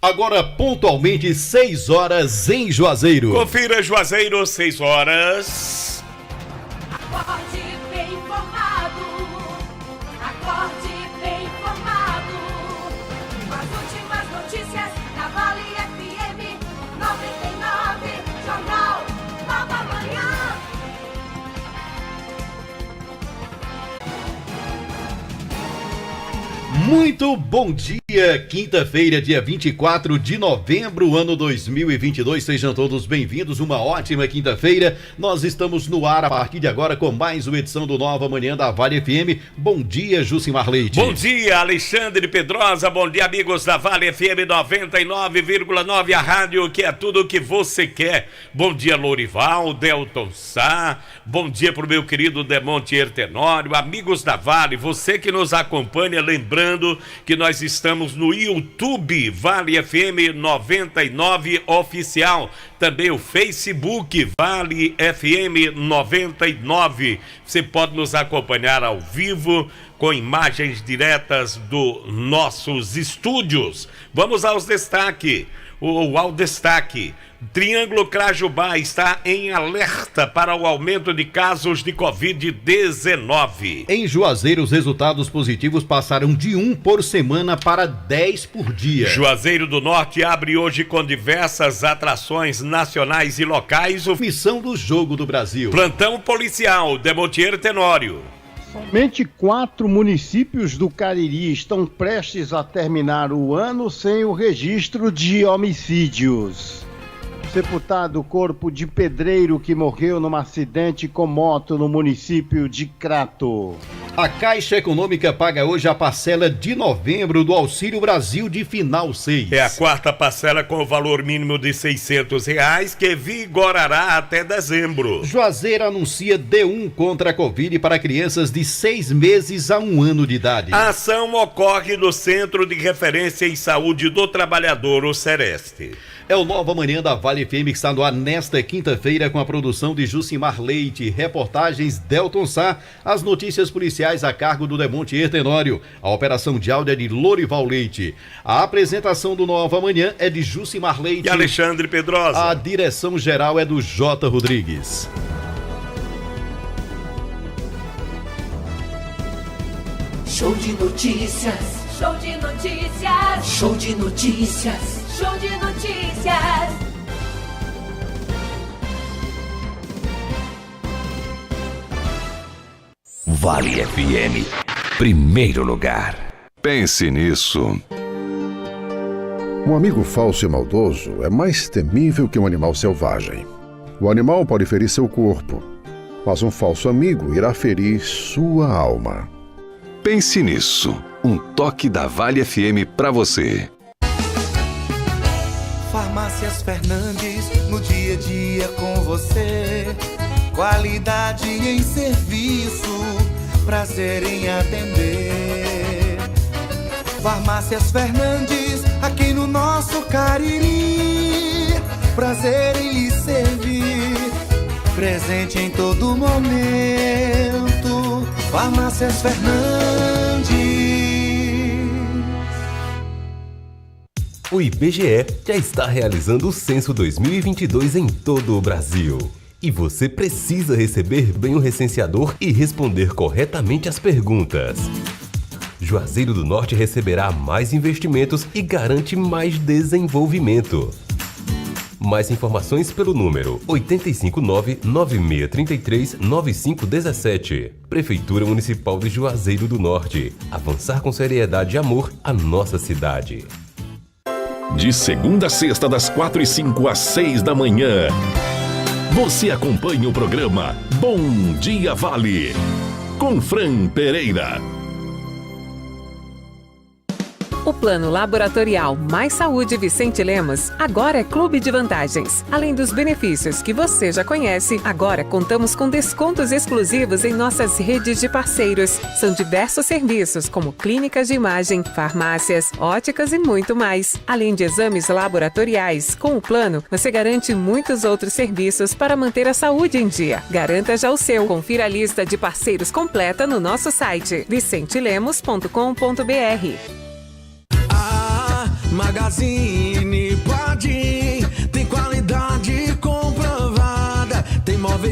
Agora, pontualmente, 6 horas em Juazeiro. Confira Juazeiro, 6 horas. Acorde bem informado. Acorde bem informado. Com as últimas notícias da Vale FM 99, Jornal Nova Manhã. Muito bom dia, quinta-feira, dia 24 de novembro, ano 2022. Sejam todos bem-vindos, uma ótima quinta-feira. Nós estamos no ar a partir de agora com mais uma edição do Nova Manhã da Vale FM. Bom dia, Jucimar Leite. Bom dia, Alexandre Pedrosa. Bom dia, amigos da Vale FM 99,9, a rádio que é tudo o que você quer. Bom dia, Lorival, Delton Sá. Bom dia pro meu querido Demontier Tenório. Amigos da Vale, você que nos acompanha, lembrando que nós estamos no YouTube Vale FM 99 Oficial, também o Facebook Vale FM 99. Você pode nos acompanhar ao vivo com imagens diretas dos nossos estúdios. Vamos aos destaques. Ao destaque, Triângulo Crajubá está em alerta para o aumento de casos de Covid-19. Em Juazeiro, os resultados positivos passaram de 1 por semana para 10 por dia. Juazeiro do Norte abre hoje com diversas atrações nacionais e locais. Missão do Jogo do Brasil. Plantão policial, Demontier Tenório. Somente 4 municípios do Cariri estão prestes a terminar o ano sem o registro de homicídios. Sepultado o corpo de pedreiro que morreu num acidente com moto no município de Crato. A Caixa Econômica paga hoje a parcela de novembro do Auxílio Brasil de Final 6. É a quarta parcela com o valor mínimo de R$600 que vigorará até dezembro. Juazeiro anuncia D1 contra a Covid para crianças de 6 meses a 1 ano de idade. A ação ocorre no Centro de Referência em Saúde do Trabalhador, o Sereste. É o Nova Manhã da Vale FM que está no ar nesta quinta-feira com a produção de Jucimar Leite, reportagens Delton Sá, as notícias policiais a cargo do Demontier Tenório, a operação de áudio é de Lorival Leite. A apresentação do Nova Manhã é de Jucimar Leite e Alexandre Pedrosa. A direção geral é do J. Rodrigues. Show de notícias. Show de notícias. Show de notícias. Show de notícias. Vale FM, primeiro lugar. Pense nisso. Um amigo falso e maldoso é mais temível que um animal selvagem. O animal pode ferir seu corpo, mas um falso amigo irá ferir sua alma. Pense nisso. Um toque da Vale FM pra você. Farmácias Fernandes, no dia a dia com você. Qualidade em serviço, prazer em atender. Farmácias Fernandes, aqui no nosso Cariri. Prazer em lhe servir, presente em todo momento. Farmácias Fernandes. O IBGE já está realizando o Censo 2022 em todo o Brasil. E você precisa receber bem o recenseador e responder corretamente as perguntas. Juazeiro do Norte receberá mais investimentos e garante mais desenvolvimento. Mais informações pelo número 859-9633-9517. Prefeitura Municipal de Juazeiro do Norte. Avançar com seriedade e amor a nossa cidade. De segunda a sexta, das 4h05 às 6 da manhã. Você acompanha o programa Bom Dia Vale, com Fran Pereira. O Plano Laboratorial Mais Saúde Vicente Lemos agora é clube de vantagens. Além dos benefícios que você já conhece, agora contamos com descontos exclusivos em nossas redes de parceiros. São diversos serviços como clínicas de imagem, farmácias, óticas e muito mais. Além de exames laboratoriais, com o plano você garante muitos outros serviços para manter a saúde em dia. Garanta já o seu. Confira a lista de parceiros completa no nosso site vicentelemos.com.br. Magazine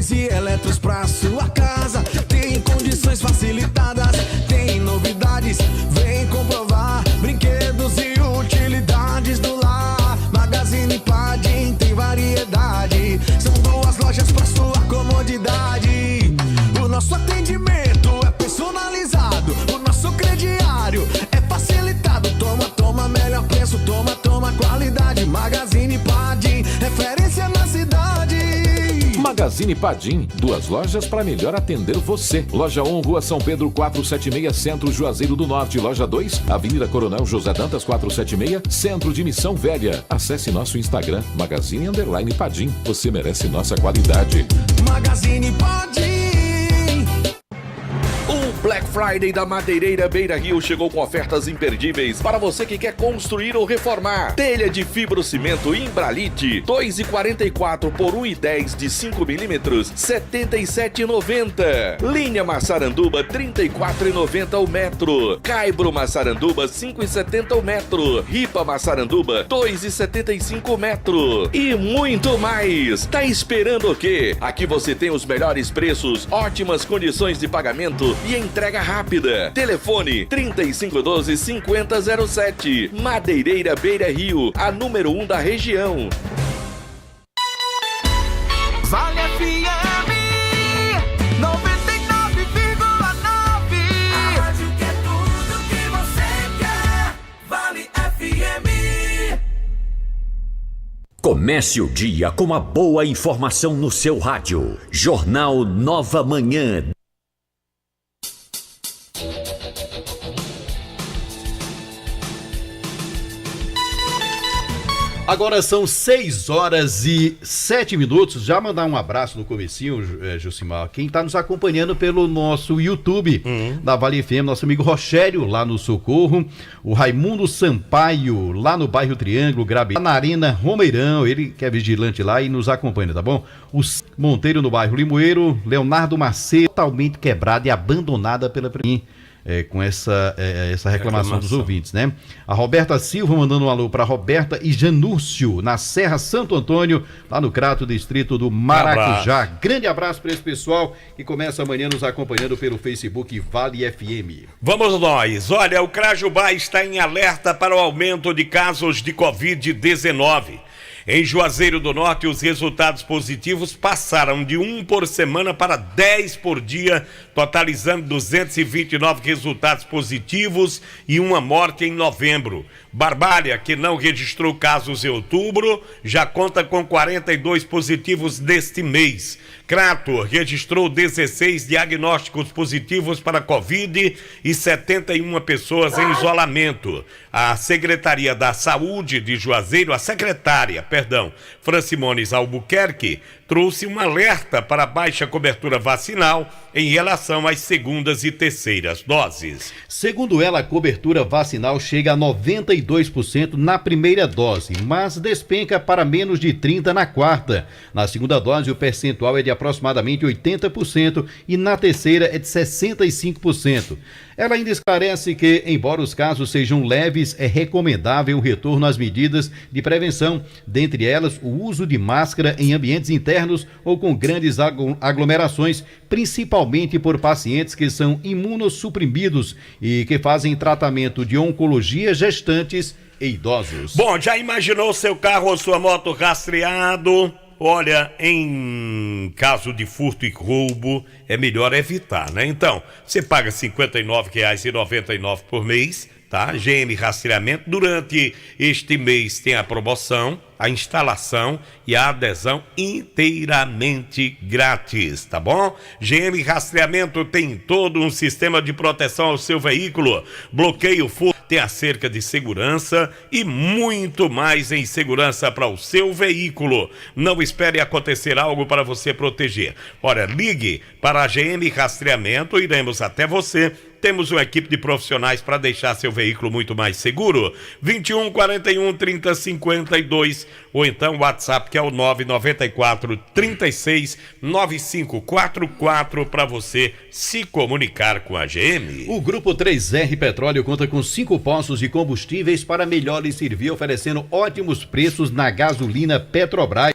móveis e eletros pra sua casa. Tem condições facilitadas, tem novidades, vem comprovar. Brinquedos e utilidades do lar. Magazine Padim tem variedade. São 2 lojas pra sua comodidade. O nosso atendimento é personalizado. O nosso crediário é facilitado. Toma, melhor preço. Toma, qualidade. Magazine Padim, referência na cidade. Magazine Padim, 2 lojas para melhor atender você. Loja 1, Rua São Pedro 476, Centro Juazeiro do Norte. Loja 2, Avenida Coronel José Dantas 476, Centro de Missão Velha. Acesse nosso Instagram, Magazine_Padim. Você merece nossa qualidade. Magazine Padim. O Black Friday da Madeireira Beira Rio chegou com ofertas imperdíveis para você que quer construir ou reformar. Telha de fibrocimento Imbralite, 2,44 por 1,10 de 5 milímetros, 77,90. Linha Massaranduba, 34,90 o metro. Caibro Massaranduba, 5,70 o metro. Ripa Massaranduba, 2,75 o metro. E muito mais. Tá esperando o quê? Aqui você tem os melhores preços, ótimas condições de pagamento e entrega rápida. Telefone 3512-5007. Madeireira Beira Rio, a número 1 da região. Vale FM 99,9. A rádio que é tudo que você quer. Vale FM. Comece o dia com uma boa informação no seu rádio. Jornal Nova Manhã. Agora são 6h07. Já mandar um abraço no comecinho, Jucimar. Quem está nos acompanhando pelo nosso YouTube da Vale FM, nosso amigo Rogério, lá no Socorro. O Raimundo Sampaio, lá no bairro Triângulo, Grabi, na Arena Romeirão, ele que é vigilante lá e nos acompanha, tá bom? O Monteiro no bairro Limoeiro, Leonardo Macedo, totalmente quebrada e abandonada pela com essa reclamação dos ouvintes, né? A Roberta Silva mandando um alô para Roberta e Janúrcio, na Serra Santo Antônio, lá no Crato, distrito do Maracujá. Grande abraço para esse pessoal que começa amanhã nos acompanhando pelo Facebook Vale FM. Vamos nós. Olha, o Crajubá está em alerta para o aumento de casos de Covid-19. Em Juazeiro do Norte, os resultados positivos passaram de 1 por semana para 10 por dia, totalizando 229 resultados positivos e uma morte em novembro. Barbalha, que não registrou casos em outubro, já conta com 42 positivos neste mês. Crato registrou 16 diagnósticos positivos para Covid e 71 pessoas em isolamento. A Secretaria da Saúde de Juazeiro, Francimones Albuquerque, trouxe um alerta para a baixa cobertura vacinal em relação às segundas e terceiras doses. Segundo ela, a cobertura vacinal chega a 92% na primeira dose, mas despenca para menos de 30% na quarta. Na segunda dose, o percentual é de aproximadamente 80% e na terceira é de 65%. Ela ainda esclarece que, embora os casos sejam leves, é recomendável o retorno às medidas de prevenção, dentre elas o uso de máscara em ambientes internos ou com grandes aglomerações, principalmente por pacientes que são imunossuprimidos e que fazem tratamento de oncologia, gestantes e idosos. Bom, já imaginou seu carro ou sua moto rastreado? Olha, em caso de furto e roubo, é melhor evitar, né? Então, você paga R$ 59,99 por mês, tá? GM Rastreamento. Durante este mês tem a promoção, a instalação e a adesão inteiramente grátis, tá bom? GM Rastreamento tem todo um sistema de proteção ao seu veículo, bloqueio furto, tem a cerca de segurança e muito mais em segurança para o seu veículo. Não espere acontecer algo para você proteger. Olha, ligue para a GM Rastreamento, iremos até você. Temos uma equipe de profissionais para deixar seu veículo muito mais seguro. 21 41 30 52 ou então o WhatsApp que é o 994 36 9544 para você se comunicar com a GM. O Grupo 3R Petróleo conta com 5 postos de combustíveis para melhor lhe servir, oferecendo ótimos preços na gasolina Petrobras.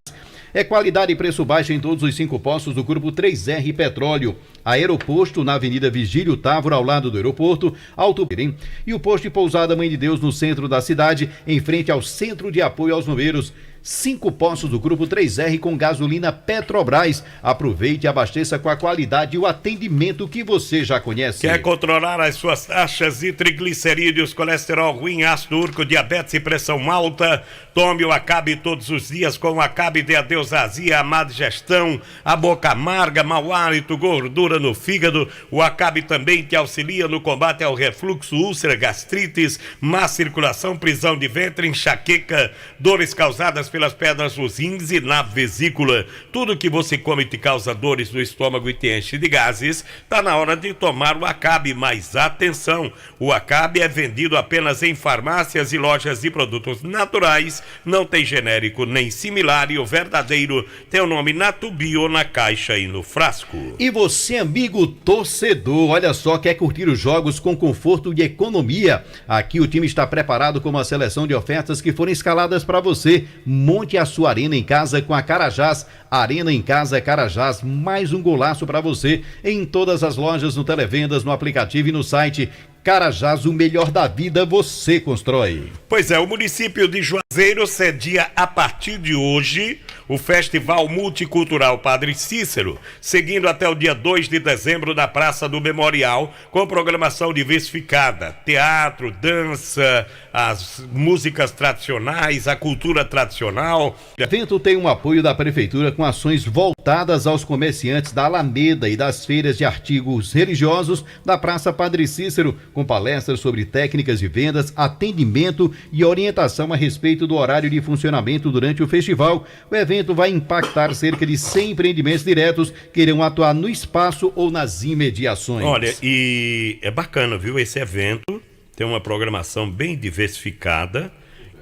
É qualidade e preço baixo em todos os 5 postos do Grupo 3R Petróleo. Aeroposto na Avenida Vigílio Távora, ao lado do aeroporto, Alto Pirim, e o posto de Pousada Mãe de Deus no centro da cidade, em frente ao Centro de Apoio aos Bombeiros. 5 postos do Grupo 3R com gasolina Petrobras. Aproveite e abasteça com a qualidade e o atendimento que você já conhece. Quer controlar as suas taxas de triglicerídeos, colesterol ruim, ácido úrico, diabetes e pressão alta? Tome o Acabe todos os dias com o Acabe de Adeus Azia, a má digestão, a boca amarga, mau hálito, gordura no fígado. O Acabe também te auxilia no combate ao refluxo, úlcera, gastrites, má circulação, prisão de ventre, enxaqueca, dores causadas pelas pedras nos rins e na vesícula. Tudo que você come te causa dores no estômago e te enche de gases. Tá na hora de tomar o Acabe, mas atenção, o Acabe é vendido apenas em farmácias e lojas de produtos naturais, não tem genérico nem similar, e o verdadeiro tem o nome na Tubio, na caixa e no frasco. E você, amigo torcedor, olha só, quer curtir os jogos com conforto e economia? Aqui o time está preparado com uma seleção de ofertas que foram escaladas para você. Monte a sua arena em casa com a Carajás. Arena em Casa Carajás, mais um golaço para você em todas as lojas, no Televendas, no aplicativo e no site. Carajás, o melhor da vida você constrói. Pois é, o município de Juazeiro cedia a partir de hoje o Festival Multicultural Padre Cícero, seguindo até o dia 2 de dezembro na Praça do Memorial, com programação diversificada, teatro, dança, as músicas tradicionais, a cultura tradicional. O evento tem um apoio da Prefeitura com ações voltadas aos comerciantes da Alameda e das feiras de artigos religiosos da Praça Padre Cícero, com palestras sobre técnicas de vendas, atendimento e orientação a respeito do horário de funcionamento durante o festival. O evento vai impactar cerca de 100 empreendimentos diretos que irão atuar no espaço ou nas imediações. Olha, e é bacana, viu? Esse evento tem uma programação bem diversificada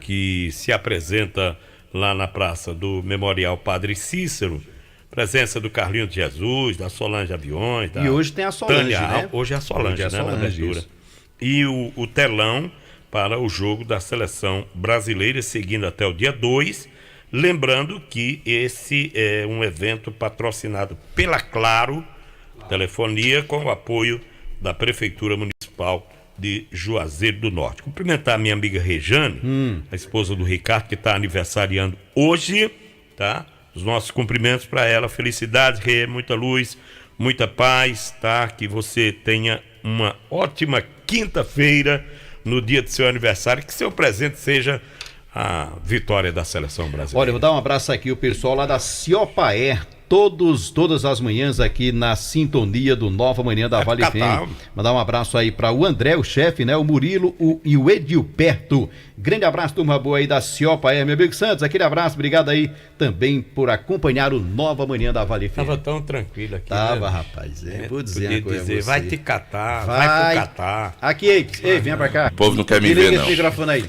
que se apresenta lá na Praça do Memorial Padre Cícero. Presença do Carlinhos de Jesus, da Solange Aviões. E hoje tem a Solange, né? Hoje é a Solange, né? Na abertura. E o telão para o jogo da seleção brasileira, seguindo até o dia 2. Lembrando que esse é um evento patrocinado pela Claro Telefonia, com o apoio da Prefeitura Municipal de Juazeiro do Norte. Cumprimentar a minha amiga Rejane, a esposa do Ricardo, que está aniversariando hoje, tá? Os nossos cumprimentos para ela. Felicidades, Rê, muita luz, muita paz, tá? Que você tenha uma ótima quinta-feira no dia do seu aniversário, que seu presente seja a vitória da seleção brasileira. Olha, eu vou dar um abraço aqui ao pessoal lá da Ciopaer, todas as manhãs aqui na sintonia do Nova Manhã da Vale FM. Mandar um abraço aí para o André, o chefe, né? O Murilo e o Edilberto. Grande abraço, turma boa aí da Ciopaer. Meu amigo Santos, aquele abraço, obrigado aí também por acompanhar o Nova Manhã da Vale FM. Tava tão tranquilo aqui. Tava, né? rapaz. Vou dizer, vai te catar, vai pro catar. Aqui, ei, venha pra cá. O povo não quer me ver, não. Esse microfone aí.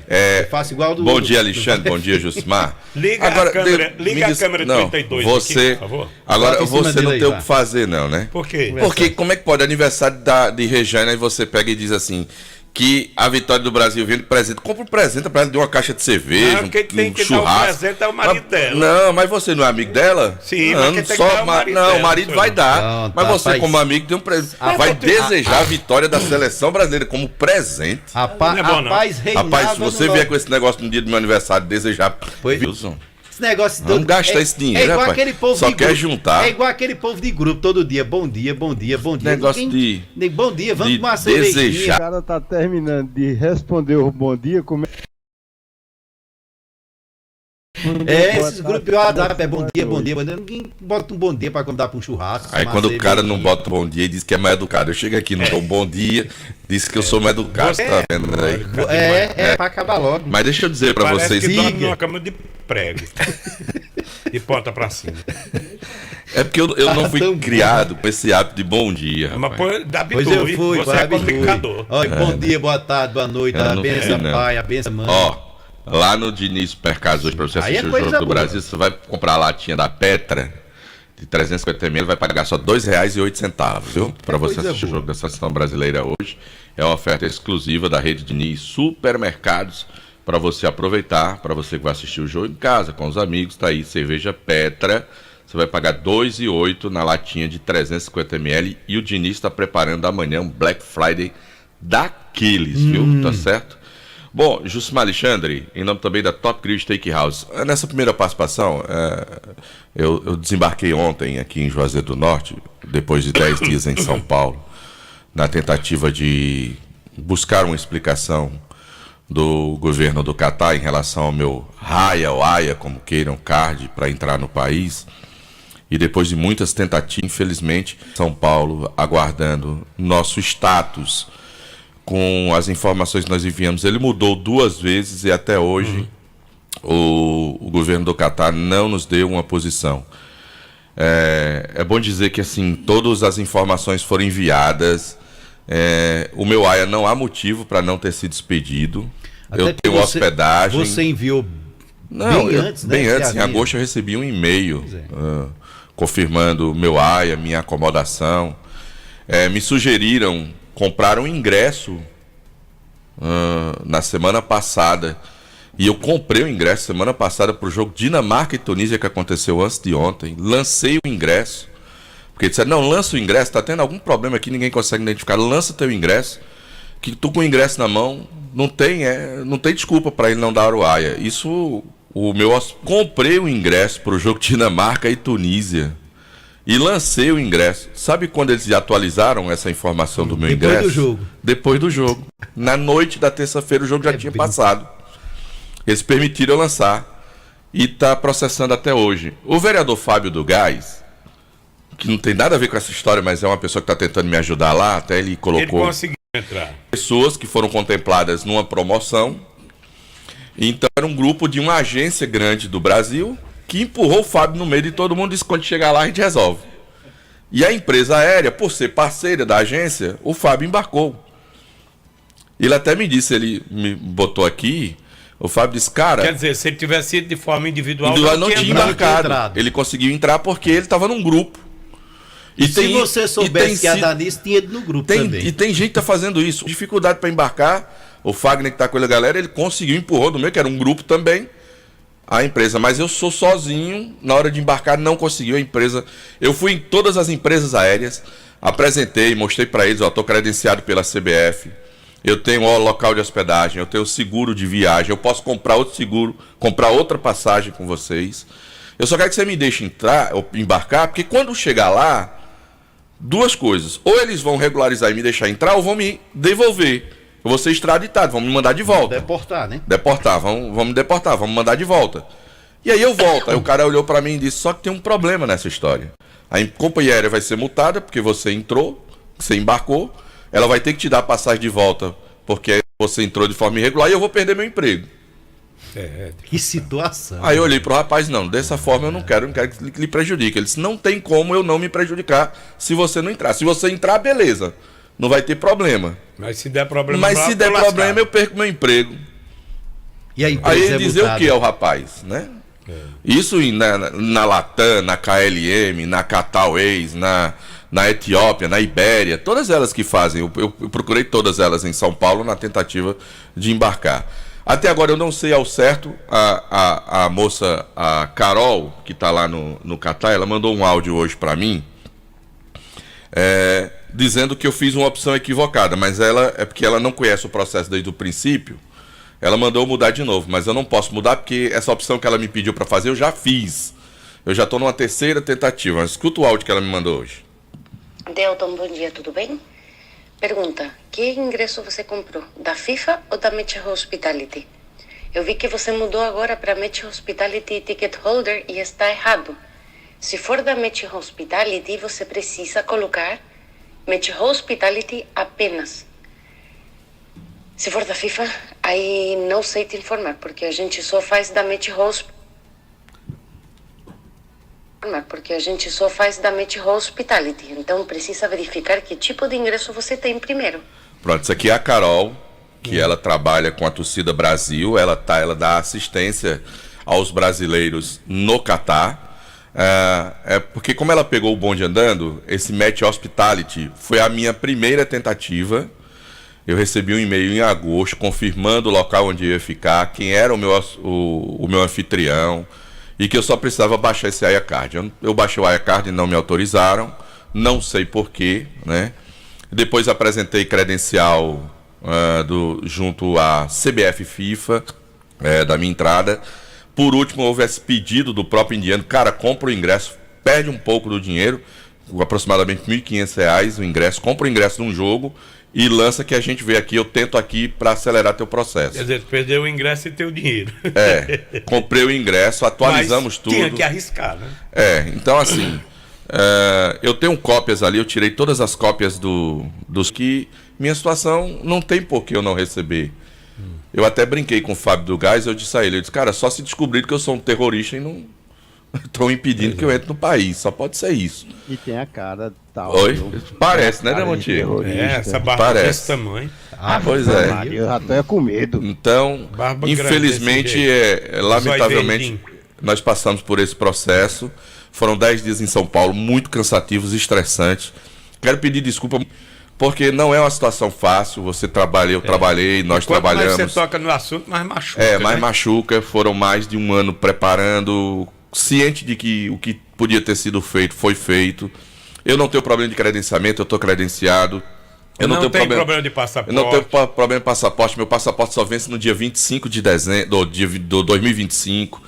Faço igual do... Bom dia, Alexandre. Bom dia, Jusmar. Liga a câmera 32 você, aqui, por favor. Agora você não tem o que fazer, não, né? Por quê? Porque como é que pode aniversário de Rejane, aí você pega e diz assim, que a vitória do Brasil vem de presente. Compra um presente pra ela, de uma caixa de cerveja, quem tem que churrasco. dar o presente é o marido dela. Não, mas você não é amigo dela? Sim, não, mas quem tem que dar é o marido dela. Não, o marido vai dar. Não, mas tá, você, como amigo, tem um presente. Vai desejar a vitória da seleção brasileira como presente. Rapaz, se você vier com esse negócio no dia do meu aniversário, desejar... Wilson, esse negócio vamos gastar esse dinheiro, igual rapaz. Aquele povo só de quer grupo. juntar. É igual aquele povo de grupo, todo dia. Bom dia, bom dia, bom dia. Negócio de... Bom dia, vamos de tomar uma cervejinha. desejar. O cara tá terminando de responder o bom dia, como esses grupos de WhatsApp é bom dia, bom dia, bom dia. Ninguém bota um bom dia pra convidar pra um churrasco. Aí quando o cara não bota bom dia, diz que é mais educado. Eu chego aqui, não dou um bom dia, disse que eu sou mais educado, tá vendo aí? Pra acabar logo. Mas deixa eu dizer pra vocês... que dorme numa cama de prego. De ponta pra cima. É porque eu não fui criado com esse hábito de bom dia. Mas pois eu fui, você é complicador. Olha, bom dia, boa tarde, boa noite, a benção pai, a benção mãe. Lá no Diniz Supercars hoje, pra você assistir o Jogo do Brasil, você vai comprar a latinha da Petra de 350 ml, vai pagar só R$ 2,08, viu? Pra você assistir o jogo da seleção brasileira hoje. É uma oferta exclusiva da rede Diniz Supermercados, para você aproveitar, para você que vai assistir o jogo em casa, com os amigos, tá aí, cerveja Petra, você vai pagar R$ 2,08 na latinha de 350 ml e o Diniz está preparando amanhã um Black Friday daqueles, viu? Tá certo? Bom, Jussimar Alexandre, em nome também da Top Grill Steakhouse, nessa primeira participação, eu desembarquei ontem aqui em Juazeiro do Norte, depois de 10 dias em São Paulo, na tentativa de buscar uma explicação do governo do Catar em relação ao meu raia ou aia, como queiram, card, para entrar no país. E depois de muitas tentativas, infelizmente, São Paulo aguardando nosso status com as informações que nós enviamos. Ele mudou 2 vezes e até hoje o governo do Catar não nos deu uma posição. É bom dizer que assim, todas as informações foram enviadas. O meu AIA não há motivo para não ter sido expedido. Até eu tenho hospedagem. Você enviou bem antes, em agosto eu recebi um e-mail confirmando meu AIA, minha acomodação. Me sugeriram comprar um ingresso na semana passada. E eu comprei o ingresso semana passada para o jogo Dinamarca e Tunísia, que aconteceu antes de ontem. Lancei o ingresso. Porque disseram, não, lança o ingresso, está tendo algum problema aqui, ninguém consegue identificar. Lança teu ingresso, que tu com o ingresso na mão, não tem desculpa para ele não dar o AIA. Comprei o ingresso para o jogo Dinamarca e Tunísia. E lancei o ingresso. Sabe quando eles atualizaram essa informação do meu ingresso? Depois do jogo. Depois do jogo. Na noite da terça-feira o jogo já tinha passado. Eles permitiram eu lançar. E está processando até hoje. O vereador Fábio do Gás, que não tem nada a ver com essa história, mas é uma pessoa que está tentando me ajudar lá, até ele colocou... Ele conseguiu entrar. Pessoas que foram contempladas numa promoção. Então era um grupo de uma agência grande do Brasil que empurrou o Fábio no meio de todo mundo e disse, quando chegar lá a gente resolve. E a empresa aérea, por ser parceira da agência, o Fábio embarcou. Ele até me disse, ele me botou aqui, o Fábio disse, cara... Quer dizer, se ele tivesse ido de forma individual não tinha embarcado. Ele conseguiu entrar porque ele estava num grupo. E se você soubesse que a Danice tinha ido no grupo também. E tem gente que está fazendo isso. Dificuldade para embarcar, o Fagner que está com a galera, ele conseguiu, empurrou do meio, que era um grupo também, a empresa, mas eu sou sozinho, na hora de embarcar não conseguiu a empresa. Eu fui em todas as empresas aéreas, apresentei, mostrei para eles, estou credenciado pela CBF, eu tenho local de hospedagem, eu tenho seguro de viagem, eu posso comprar outro seguro, comprar outra passagem com vocês. Eu só quero que você me deixe entrar, ou embarcar, porque quando chegar lá, 2 coisas, ou eles vão regularizar e me deixar entrar, ou vão me devolver. Eu vou ser extraditado, vão me mandar de volta. Deportar, né? Deportar, vão me deportar, vão me mandar de volta. E aí eu volto. Aí o cara olhou pra mim e disse, só que tem um problema nessa história. A companhia aérea vai ser multada porque você entrou, você embarcou, ela vai ter que te dar a passagem de volta porque você entrou de forma irregular e eu vou perder meu emprego. Que situação. Aí eu olhei pro rapaz, não, dessa forma eu não quero que lhe prejudique. Ele disse, não tem como eu não me prejudicar se você não entrar. Se você entrar, beleza. Não vai ter problema. Mas se der problema, eu perco meu emprego. E a empresa aí ele dizer o que ao rapaz, né? Isso na Latam, na KLM, na Qatar Airways, na Etiópia, na Ibéria, todas elas que fazem. Eu procurei todas elas em São Paulo na tentativa de embarcar. Até agora eu não sei ao certo, a moça, a Carol, que está lá no Qatar, ela mandou um áudio hoje para mim, dizendo que eu fiz uma opção equivocada, mas é porque ela não conhece o processo desde o princípio. Ela mandou mudar de novo, mas eu não posso mudar porque essa opção que ela me pediu para fazer eu já fiz. Eu já estou numa 3ª tentativa, mas escuta o áudio que ela me mandou hoje. Delton, bom dia, tudo bem? Pergunta, que ingresso você comprou? Da FIFA ou da Metro Hospitality? Eu vi que você mudou agora para Metro Hospitality Ticket Holder e está errado. Se for da Metro Hospitality, você precisa colocar Metro Hospitality apenas. Se for da FIFA, aí não sei te informar, porque a gente só faz da Metro Hospitality. Então precisa verificar que tipo de ingresso você tem primeiro. Pronto, isso aqui é a Carol, que ela trabalha com a Torcida Brasil, ela dá assistência aos brasileiros no Catar. Porque como ela pegou o bonde andando, esse Metro Hospitality foi a minha primeira tentativa. Eu recebi um e-mail em agosto confirmando o local onde eu ia ficar, quem era o meu anfitrião, e que eu só precisava baixar esse AIACard. Eu baixei o AIACard e não me autorizaram, não sei porquê, né? Depois apresentei credencial junto à CBF FIFA, da minha entrada. Por último, houve esse pedido do próprio indiano, cara, compra o ingresso, perde um pouco do dinheiro, aproximadamente R$ 1.500 o ingresso, compra o ingresso num jogo e lança que a gente vê aqui, eu tento aqui para acelerar teu processo. Quer dizer, perdeu o ingresso e teu dinheiro. Comprei o ingresso, atualizamos tudo. Tinha que arriscar, né? Então assim, eu tenho cópias ali, eu tirei todas as cópias dos que minha situação não tem por que eu não receber. Eu até brinquei com o Fábio do Gás, eu disse a ele, cara, só se descobrir que eu sou um terrorista e não estão impedindo que eu entre no país, só pode ser isso. E tem a cara tal. Oi? Parece, né, Demonte? Essa barba desse tamanho. Pois é. Eu já tô com medo. Então, infelizmente, lamentavelmente, nós passamos por esse processo. Foram 10 dias em São Paulo, muito cansativos, estressantes. Quero pedir desculpa, porque não é uma situação fácil. Você trabalha, eu trabalhei, nós trabalhamos. Quanto mais você toca no assunto, mais machuca. Mais né? machuca. Foram mais de um ano preparando, ciente de que o que podia ter sido feito foi feito. Eu não tenho problema de credenciamento, eu estou credenciado. Eu não tenho problema de passaporte. Eu não tenho problema de passaporte. Meu passaporte só vence no dia 25 de dezembro do 2025.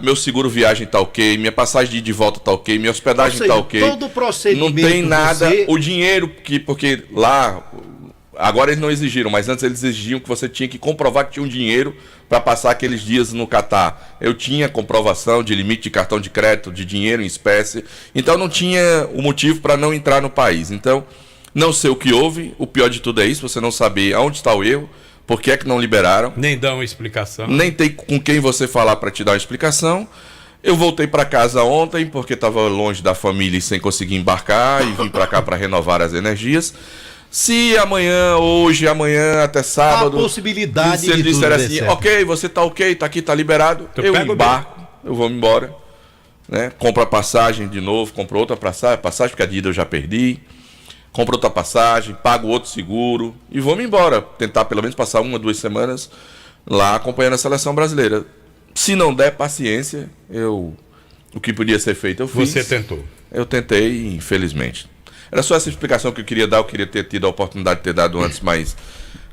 Meu seguro viagem tá ok, minha passagem de volta tá ok, minha hospedagem tá ok. Todo o procedimento. Não tem nada. O dinheiro, porque lá. Agora eles não exigiram, mas antes eles exigiam que você tinha que comprovar que tinha um dinheiro para passar aqueles dias no Catar. Eu tinha comprovação de limite de cartão de crédito, de dinheiro em espécie. Então não tinha o motivo para não entrar no país. Então, não sei o que houve. O pior de tudo é isso, você não saber aonde está o erro, por que é que não liberaram. Nem dão uma explicação. Nem tem com quem você falar para te dar uma explicação. Eu voltei para casa ontem, porque estava longe da família e sem conseguir embarcar, e vim para cá para renovar as energias. Se amanhã, até sábado, a possibilidade se ele disser assim, ok, você tá ok, tá aqui, tá liberado, eu embarco, eu vou embora, né? Compro a passagem de novo, compro outra passagem, porque a de ida eu já perdi, compro outra passagem, pago outro seguro e vou-me embora, tentar pelo menos passar 1 ou 2 semanas lá acompanhando a seleção brasileira. Se não der paciência, o que podia ser feito eu fiz. Você tentou? Eu tentei, infelizmente. Era só essa explicação que eu queria dar, eu queria ter tido a oportunidade de ter dado antes, mas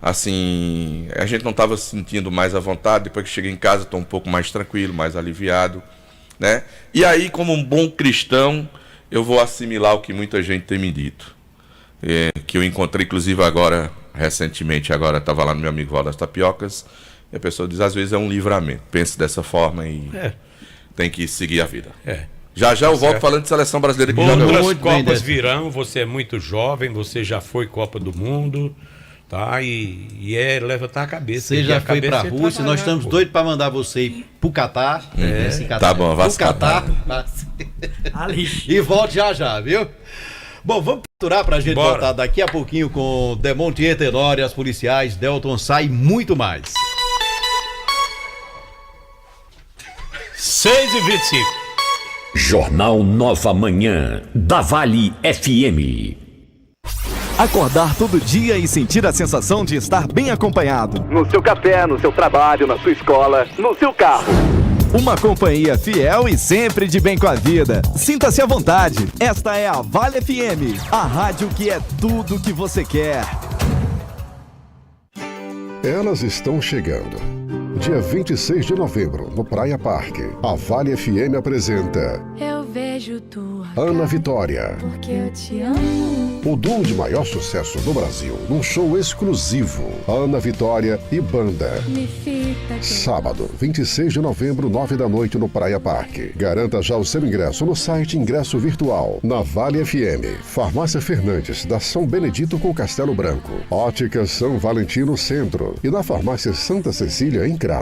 assim, a gente não estava se sentindo mais à vontade. Depois que cheguei em casa, estou um pouco mais tranquilo, mais aliviado, né? E aí, como um bom cristão, eu vou assimilar o que muita gente tem me dito. Que eu encontrei, inclusive, recentemente, estava lá no meu amigo Val das Tapiocas, e a pessoa diz, às vezes é um livramento. Pense dessa forma e tem que seguir a vida. Já eu volto falando de seleção brasileira que joga hoje. Outras Copas virão, você é muito jovem, você já foi Copa do Mundo, tá? E levantar a cabeça. Você já foi pra Rússia, nós estamos doidos para mandar você ir pro Catar. Tá bom, vai pro Catar. E volte já, viu? Bom, vamos capturar pra gente voltar daqui a pouquinho com Demontier Tenório, as policiais, Delton Sá e muito mais. 6h25. Jornal Nova Manhã, da Vale FM. Acordar todo dia e sentir a sensação de estar bem acompanhado. No seu café, no seu trabalho, na sua escola, no seu carro. Uma companhia fiel e sempre de bem com a vida. Sinta-se à vontade. Esta é a Vale FM, a rádio que é tudo que você quer. Elas estão chegando. Dia 26 de novembro, no Praia Parque, a Vale FM apresenta Eu vejo tua Ana Vitória, porque eu te amo. O duo de maior sucesso no Brasil, num show exclusivo. Ana Vitória e Banda. Sábado, 26 de novembro, 9 da noite, no Praia Parque. Garanta já o seu ingresso no site Ingresso Virtual. Na Vale FM, Farmácia Fernandes, da São Benedito com Castelo Branco. Ótica São Valentino Centro. E na Farmácia Santa Cecília, em Crato.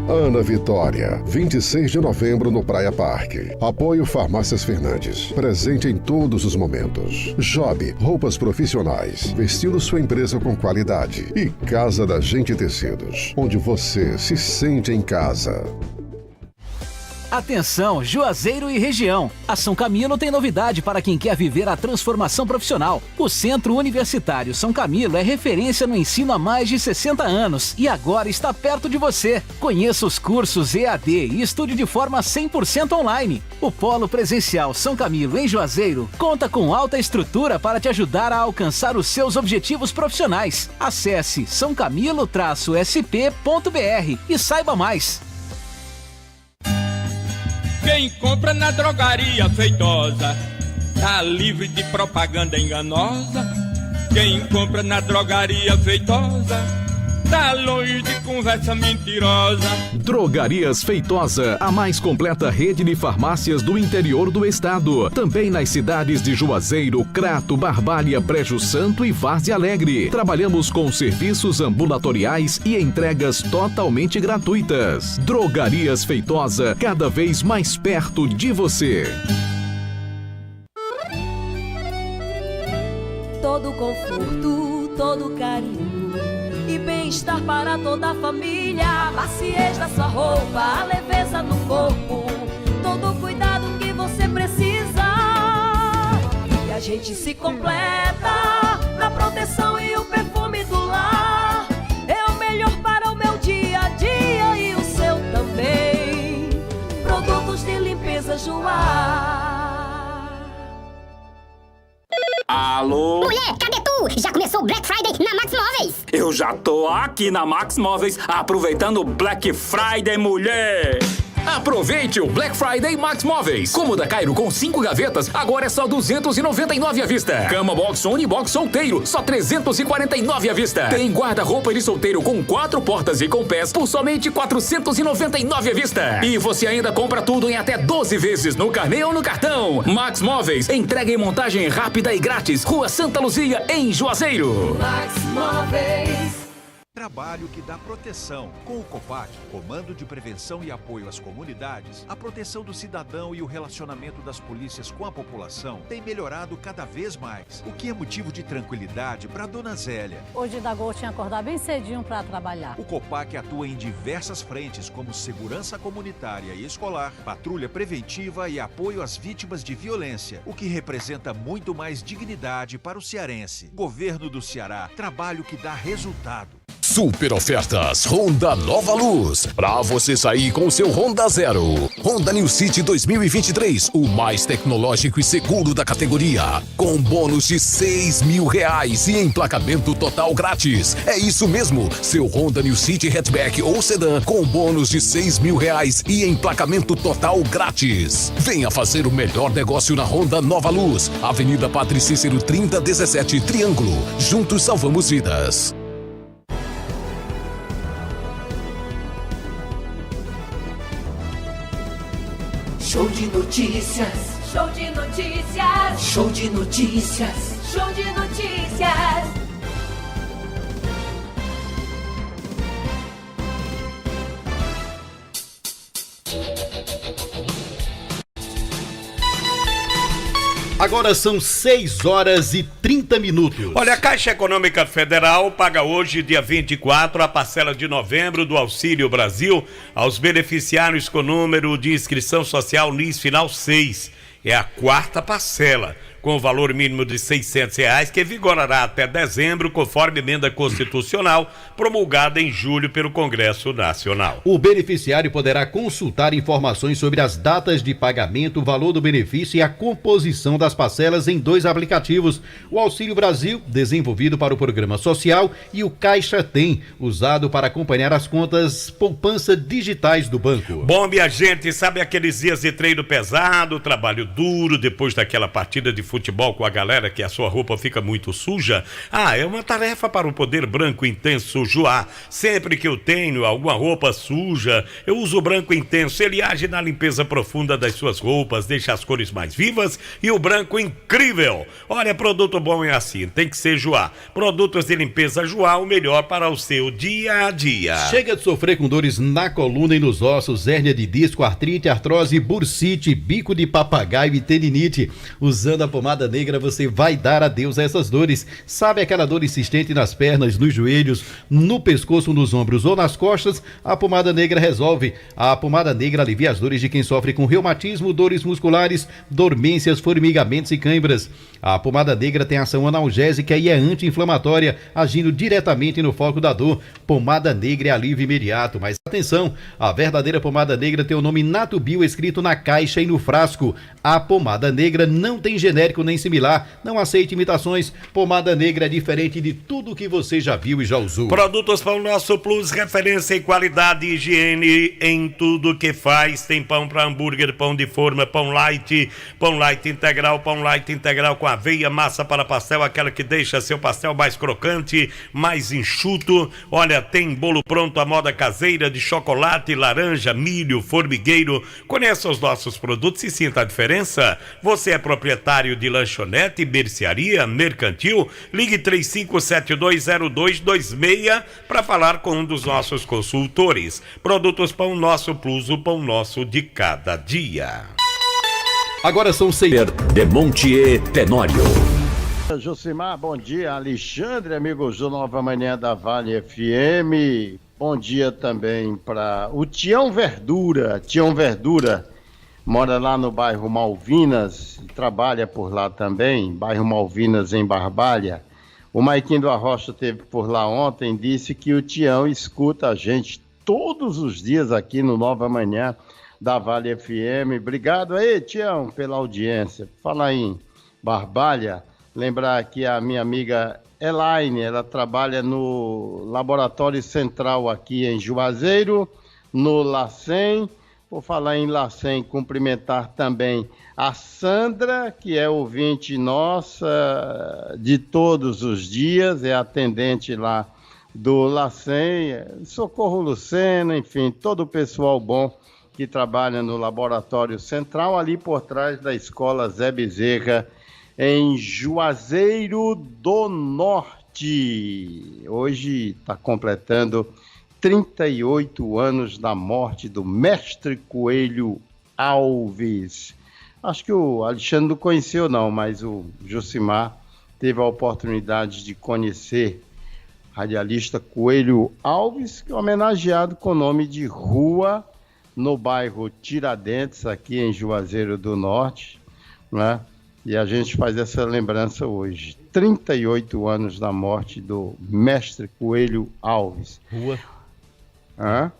Ana Vitória, 26 de novembro, no Praia Parque. Apoio Farmácias Fernandes. Presente em todos os momentos. Job, roupas profissionais, vestindo sua empresa com qualidade. E Casa da Gente Tecidos, onde você se sente em casa. Atenção, Juazeiro e região. A São Camilo tem novidade para quem quer viver a transformação profissional. O Centro Universitário São Camilo é referência no ensino há mais de 60 anos e agora está perto de você. Conheça os cursos EAD e estude de forma 100% online. O Polo Presencial São Camilo em Juazeiro conta com alta estrutura para te ajudar a alcançar os seus objetivos profissionais. Acesse sãocamilo-sp.br e saiba mais. Quem compra na drogaria Feitosa tá livre de propaganda enganosa. Quem compra na drogaria Feitosa tá longe de conversa mentirosa. Drogarias Feitosa, a mais completa rede de farmácias do interior do estado. Também nas cidades de Juazeiro, Crato, Barbalha, Brejo Santo e Várzea Alegre. Trabalhamos com serviços ambulatoriais e entregas totalmente gratuitas. Drogarias Feitosa, cada vez mais perto de você. Todo conforto, todo carinho e bem-estar para toda a família. A maciez da sua roupa, a leveza no corpo, todo o cuidado que você precisa. E a gente se completa na proteção e o perfume do lar. É o melhor para o meu dia a dia e o seu também. Produtos de limpeza Joá. Alô? Mulher, cadê tu? Já começou o Black Friday na Max Móveis. Eu já tô aqui na Max Móveis aproveitando o Black Friday, mulher. Aproveite o Black Friday Max Móveis. Cômoda Cairo com 5 gavetas, agora é só R$299 à vista. Cama Box Unibox solteiro, só R$349 à vista. Tem guarda-roupa de solteiro com 4 portas e com pés por somente R$499 à vista. E você ainda compra tudo em até 12 vezes no carnê ou no cartão. Max Móveis, entrega e montagem rápida e grátis. Rua Santa Luzia, em Juazeiro. Max Móveis. Trabalho que dá proteção. Com o COPAC, Comando de Prevenção e Apoio às Comunidades, a proteção do cidadão e o relacionamento das polícias com a população tem melhorado cada vez mais, o que é motivo de tranquilidade para Dona Zélia. Hoje da Gol tinha que acordar bem cedinho para trabalhar. O COPAC atua em diversas frentes, como segurança comunitária e escolar, patrulha preventiva e apoio às vítimas de violência, o que representa muito mais dignidade para o cearense. Governo do Ceará, trabalho que dá resultado. Super ofertas Honda Nova Luz. Pra você sair com o seu Honda Zero. Honda New City 2023, o mais tecnológico e seguro da categoria. Com bônus de R$6.000 e emplacamento total grátis. É isso mesmo, seu Honda New City Hatchback ou Sedã com bônus de R$6.000 e emplacamento total grátis. Venha fazer o melhor negócio na Honda Nova Luz. Avenida Padre Cícero 3017 Triângulo. Juntos salvamos vidas. Show de notícias, show de notícias, show de notícias, show de notícias. Agora são 6h30. Olha, a Caixa Econômica Federal paga hoje, dia 24, a parcela de novembro do Auxílio Brasil aos beneficiários com número de inscrição social NIS final 6. É a 4ª parcela, com o valor mínimo de R$600, que vigorará até dezembro, conforme emenda constitucional promulgada em julho pelo Congresso Nacional. O beneficiário poderá consultar informações sobre as datas de pagamento, o valor do benefício e a composição das parcelas em 2 aplicativos: o Auxílio Brasil, desenvolvido para o Programa Social, e o Caixa Tem, usado para acompanhar as contas poupança digitais do banco. Bom, minha gente, sabe aqueles dias de treino pesado, trabalho duro, depois daquela partida de futebol com a galera que a sua roupa fica muito suja? É uma tarefa para o Poder Branco Intenso Joá. Sempre que eu tenho alguma roupa suja, eu uso o Branco Intenso. Ele age na limpeza profunda das suas roupas, deixa as cores mais vivas e o branco incrível. Olha, produto bom é assim, tem que ser Joá. Produtos de limpeza Joá, o melhor para o seu dia a dia. Chega de sofrer com dores na coluna e nos ossos, hérnia de disco, artrite, artrose, bursite, bico de papagaio e tendinite. Usando a pomada Pomada Negra você vai dar adeus a essas dores. Sabe aquela dor insistente nas pernas, nos joelhos, no pescoço, nos ombros ou nas costas? A Pomada Negra resolve. A Pomada Negra alivia as dores de quem sofre com reumatismo, dores musculares, dormências, formigamentos e cãibras. A Pomada Negra tem ação analgésica e é anti-inflamatória, agindo diretamente no foco da dor. Pomada Negra é alívio imediato. Mas atenção, a verdadeira Pomada Negra tem o nome Natubio escrito na caixa e no frasco. A Pomada Negra não tem genérico nem similar. Não aceite imitações. Pomada Negra é diferente de tudo que você já viu e já usou. Produtos Pão Nosso Plus, referência em qualidade e higiene em tudo que faz. Tem pão para hambúrguer, pão de forma, pão light integral com aveia, massa para pastel, aquela que deixa seu pastel mais crocante, mais enxuto. Olha, tem bolo pronto à moda caseira de chocolate, laranja, milho, formigueiro. Conheça os nossos produtos e sinta a diferença. Você é proprietário de lanchonete, mercearia, mercantil? Ligue 35720226 para falar com um dos nossos consultores. Produtos Pão Nosso Plus, o pão nosso de cada dia. Agora são 6. Demontier Tenório. Josimar, bom dia. Alexandre, amigos do Nova Manhã da Vale FM. Bom dia também para o Tião Verdura. Tião Verdura mora lá no bairro Malvinas, trabalha por lá também, bairro Malvinas em Barbalha. O Maiquinho do Arrocha esteve por lá ontem, disse que o Tião escuta a gente todos os dias aqui no Nova Manhã da Vale FM. Obrigado aí, Tião, pela audiência. Falar em Barbalha, lembrar aqui a minha amiga Elaine, ela trabalha no Laboratório Central aqui em Juazeiro, no LACEN. Vou falar em LACEN, cumprimentar também a Sandra, que é ouvinte nossa de todos os dias, é atendente lá do LACEN, Socorro Lucena, enfim, todo o pessoal bom que trabalha no Laboratório Central, ali por trás da Escola Zé Bezerra, em Juazeiro do Norte. Hoje está completando 38 anos da morte do mestre Coelho Alves. Acho que o Alexandre não conheceu não, mas o Josimar teve a oportunidade de conhecer radialista Coelho Alves, que é homenageado com o nome de rua no bairro Tiradentes, aqui em Juazeiro do Norte, né? E a gente faz essa lembrança hoje. 38 anos da morte do mestre Coelho Alves. Rua? Hã?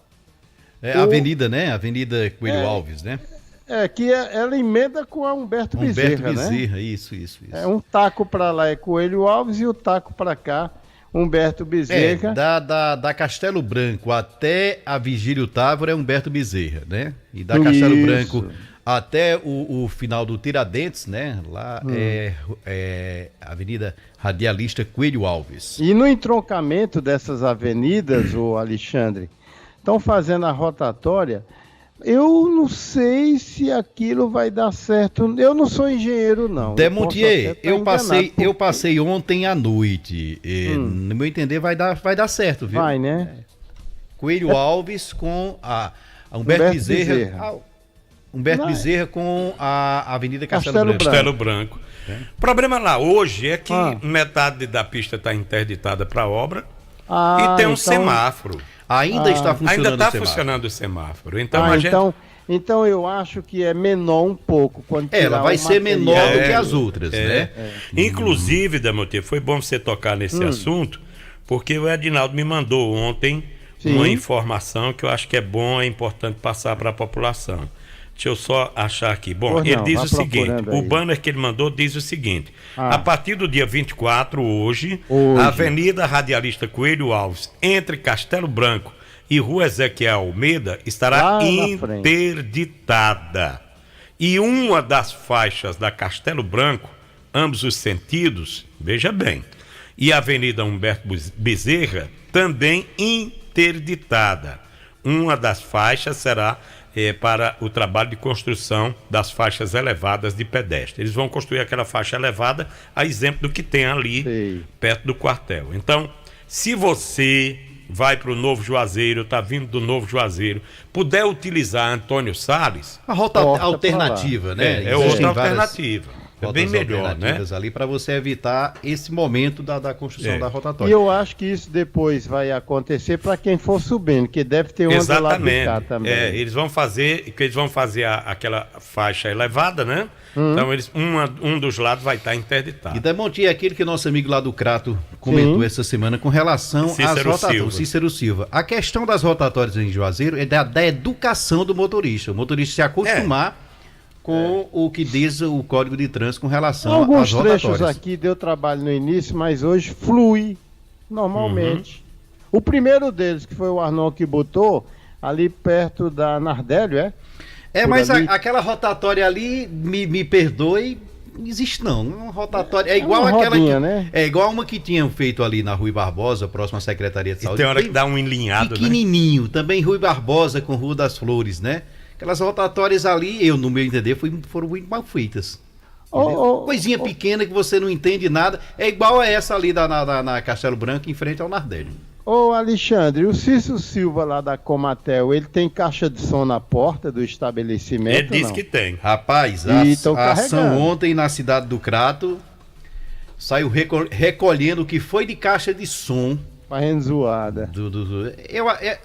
É a avenida, né? Avenida Coelho Alves, né? É, que ela emenda com a Humberto Bezerra, Humberto Bezerra, né? Isso. É um taco para lá é Coelho Alves e o taco para cá Humberto Bezerra. Da Castelo Branco até a Vigílio Távora é Humberto Bezerra, né? E da Castelo Branco até o final do Tiradentes, né? Lá é Avenida Radialista Coelho Alves. E no entroncamento dessas avenidas, o Alexandre, estão fazendo a rotatória. Eu não sei se aquilo vai dar certo. Eu não sou engenheiro, não. Demontier, eu passei ontem à noite. No meu entender, vai dar certo, viu? Vai, né? Coelho Alves com a Humberto Bezerra. Humberto Bezerra com a Avenida Castelo Branco. O problema lá hoje é que metade da pista está interditada para obra e tem um semáforo. Ainda está funcionando o semáforo. Então eu acho que é menor um pouco. Ela vai ser menor do que as outras, né? Inclusive, Demontier, foi bom você tocar nesse assunto, porque o Edinaldo me mandou ontem uma informação que eu acho que é importante passar para a população. Deixa eu só achar aqui. Bom, ele diz o seguinte, o banner que ele mandou diz o seguinte, a partir do dia 24, hoje, a Avenida Radialista Coelho Alves, entre Castelo Branco e Rua Ezequiel Almeida, estará interditada. E uma das faixas da Castelo Branco, ambos os sentidos, veja bem, e a Avenida Humberto Bezerra, também interditada. Uma das faixas será para o trabalho de construção das faixas elevadas de pedestre. Eles vão construir aquela faixa elevada, a exemplo do que tem ali perto do quartel. Então, se você vai para o Novo Juazeiro, está vindo do Novo Juazeiro, puder utilizar Antônio Salles... A rota alternativa, né? É outra alternativa. rotas melhor, alternativas, né? Ali para você evitar esse momento da construção da rotatória. E eu acho que isso depois vai acontecer para quem for subindo, que deve ter um do lado de cá também. Eles vão fazer aquela faixa elevada, né? Então um dos lados vai estar interditado. E Demonte, é aquele que nosso amigo lá do Crato comentou essa semana com relação às rotatórias. Cícero Silva. A questão das rotatórias em Juazeiro é da educação do motorista. O motorista se acostumar com o que diz o Código de Trânsito com relação às rotatórias. Alguns trechos aqui deu trabalho no início, mas hoje flui normalmente. O primeiro deles, que foi o Arnon que botou, ali perto da Nardélio, mas aquela rotatória ali, me perdoe, não existe não. Uma rotatória é igual aquela rodinha, né? É igual uma que tinham feito ali na Rui Barbosa, próxima à Secretaria de Saúde. Tem hora que dá um enlinhado, pequenininho, também Rui Barbosa com Rua das Flores, né? Aquelas rotatórias ali, no meu entender, foram muito mal feitas. Coisinha pequena que você não entende nada. É igual a essa ali na Castelo Branco, em frente ao Nardélio. Ô Alexandre, o Cícero Silva lá da Comatel, ele tem caixa de som na porta do estabelecimento? Ele disse que tem. Rapaz, a ação ontem na cidade do Crato saiu recolhendo o que foi de caixa de som. Fazendo zoada.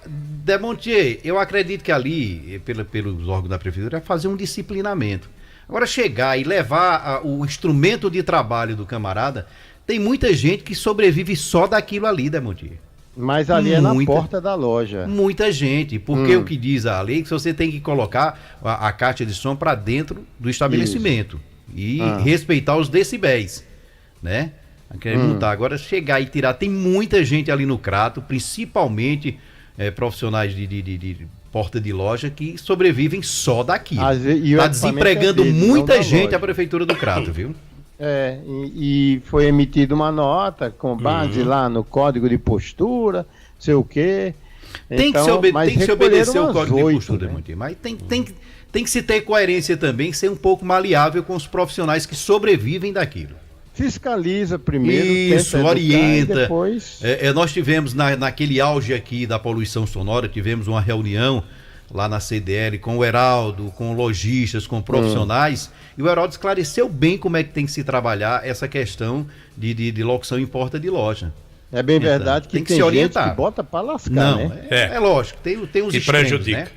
Demontier, eu acredito que ali, pelos órgãos da prefeitura, é fazer um disciplinamento. Agora chegar e levar o instrumento de trabalho do camarada, tem muita gente que sobrevive só daquilo ali, Demontier. Mas ali é na porta da loja. Muita gente, porque o que diz a lei é que você tem que colocar a caixa de som para dentro do estabelecimento e respeitar os decibéis, né? Agora chegar e tirar, tem muita gente ali no Crato, principalmente profissionais de porta de loja que sobrevivem só daquilo. Está desempregando muita gente a prefeitura do Crato, viu? E foi emitida uma nota com base lá no código de postura, sei o quê. Tem que se obedecer o código de postura, né? Mas tem que se ter coerência também, ser um pouco maleável com os profissionais que sobrevivem daquilo. Fiscaliza primeiro, isso, orienta. Depois... nós tivemos naquele auge aqui da poluição sonora, tivemos uma reunião lá na CDL com o Heraldo, com lojistas, com profissionais, e o Heraldo esclareceu bem como é que tem que se trabalhar essa questão de locução em porta de loja. É bem verdade que tem se orientar. Gente que bota para lascar, não, né? É lógico, tem uns extremos, prejudica. Né?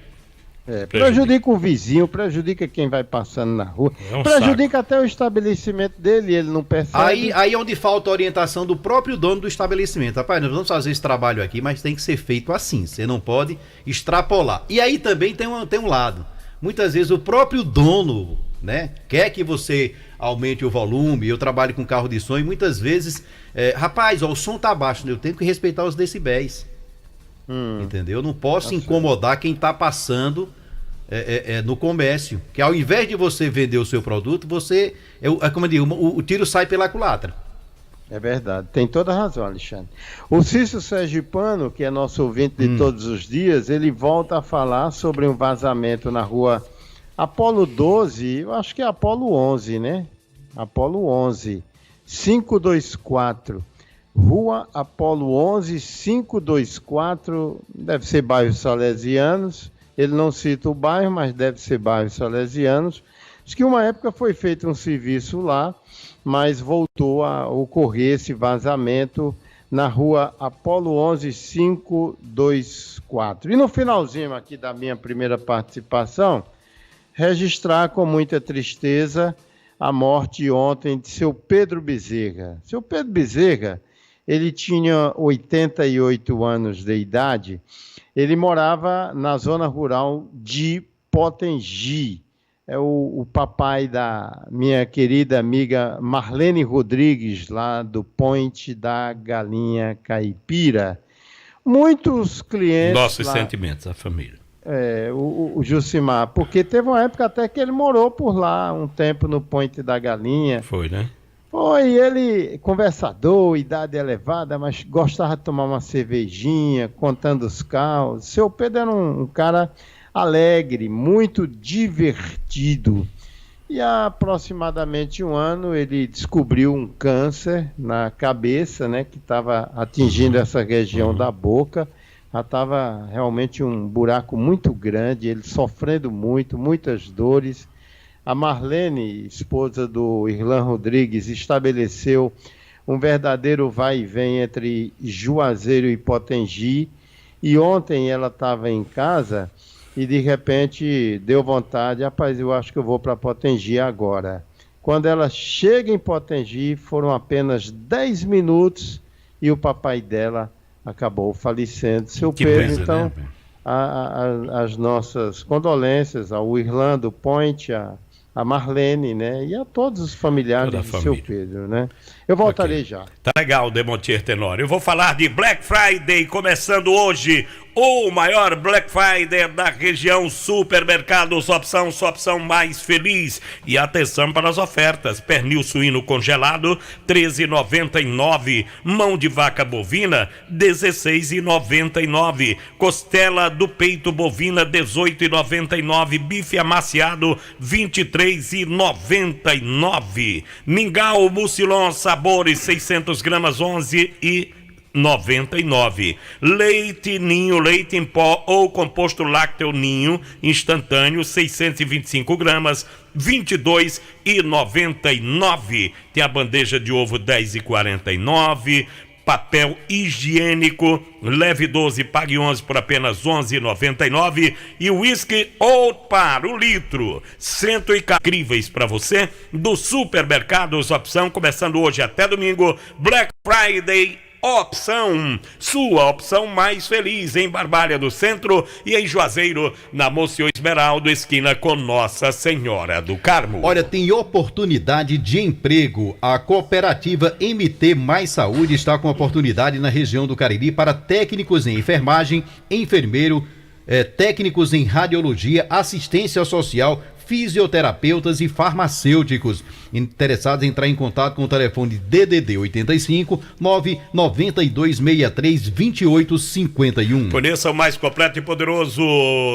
Prejudica o vizinho, prejudica quem vai passando na rua, prejudica até o estabelecimento dele, ele não percebe. Aí é onde falta a orientação do próprio dono do estabelecimento. Rapaz, nós vamos fazer esse trabalho aqui, mas tem que ser feito assim, você não pode extrapolar. E aí também tem um lado, muitas vezes o próprio dono, né, quer que você aumente o volume, eu trabalho com carro de som e muitas vezes, rapaz, o som tá baixo, eu tenho que respeitar os decibéis. Entendeu? Eu não posso incomodar quem está passando no comércio. Que ao invés de você vender o seu produto, você. Como eu digo, o tiro sai pela culatra. É verdade, tem toda a razão, Alexandre. O Cícero Sergipano, que é nosso ouvinte de todos os dias, ele volta a falar sobre um vazamento na rua Apolo 12, eu acho que é Apolo 11, né? Apolo 11, 524. Rua Apolo 11, 524, deve ser bairros salesianos. Ele não cita o bairro, mas deve ser bairros salesianos. Diz que uma época foi feito um serviço lá, mas voltou a ocorrer esse vazamento na rua Apolo 11, 524. E no finalzinho aqui da minha primeira participação, registrar com muita tristeza a morte ontem de seu Pedro Bezerra. Seu Pedro Bezerra, ele tinha 88 anos de idade, ele morava na zona rural de Potengi. É o papai da minha querida amiga Marlene Rodrigues, lá do Ponte da Galinha Caipira. Muitos clientes... Nossos sentimentos, a família. O Jucimar, porque teve uma época até que ele morou por lá, um tempo no Ponte da Galinha. Foi, né? Foi, ele conversador, idade elevada, mas gostava de tomar uma cervejinha, contando os caos. Seu Pedro era um cara alegre, muito divertido. E há aproximadamente um ano ele descobriu um câncer na cabeça, né, que estava atingindo essa região da boca. Já estava realmente um buraco muito grande, ele sofrendo muito, muitas dores. A Marlene, esposa do Irlan Rodrigues, estabeleceu um verdadeiro vai e vem entre Juazeiro e Potengi. E ontem ela estava em casa e de repente deu vontade, rapaz, eu acho que eu vou para Potengi agora. Quando ela chega em Potengi, foram apenas 10 minutos e o papai dela acabou falecendo. Seu Que Pedro, coisa, então, né? as nossas condolências ao Irlando Point, a Marlene, né? E a todos os familiares Toda a do seu família. Pedro, né? Eu voltarei já. Tá legal, Demontier Tenório. Eu vou falar de Black Friday, começando hoje. O maior Black Friday da região. Supermercados, sua opção mais feliz. E atenção para as ofertas. Pernil suíno congelado, R$13,99. Mão de vaca bovina, R$16,99. Costela do peito bovina, R$18,99. Bife amaciado, R$23,99. Mingau mucilon sabores, 600 gramas, R$11,99. Leite Ninho, leite em pó ou composto lácteo Ninho instantâneo, 625 gramas, R$22,99. Tem a bandeja de ovo, R$10,49. Papel higiênico, leve 12, pague 11 por apenas R$11,99. E o uísque Old Par, o litro, 140 incríveis para você, do Supermercados Opção, começando hoje até domingo. Black Friday Opção, sua opção mais feliz, em Barbalha do Centro e em Juazeiro, na Mocio Esmeraldo, esquina com Nossa Senhora do Carmo. Olha, tem oportunidade de emprego. A cooperativa MT Mais Saúde está com oportunidade na região do Cariri para técnicos em enfermagem, enfermeiro, técnicos em radiologia, assistência social, fisioterapeutas e farmacêuticos. Interessados em entrar em contato com o telefone DDD 85 99263 2851. Conheça o mais completo e poderoso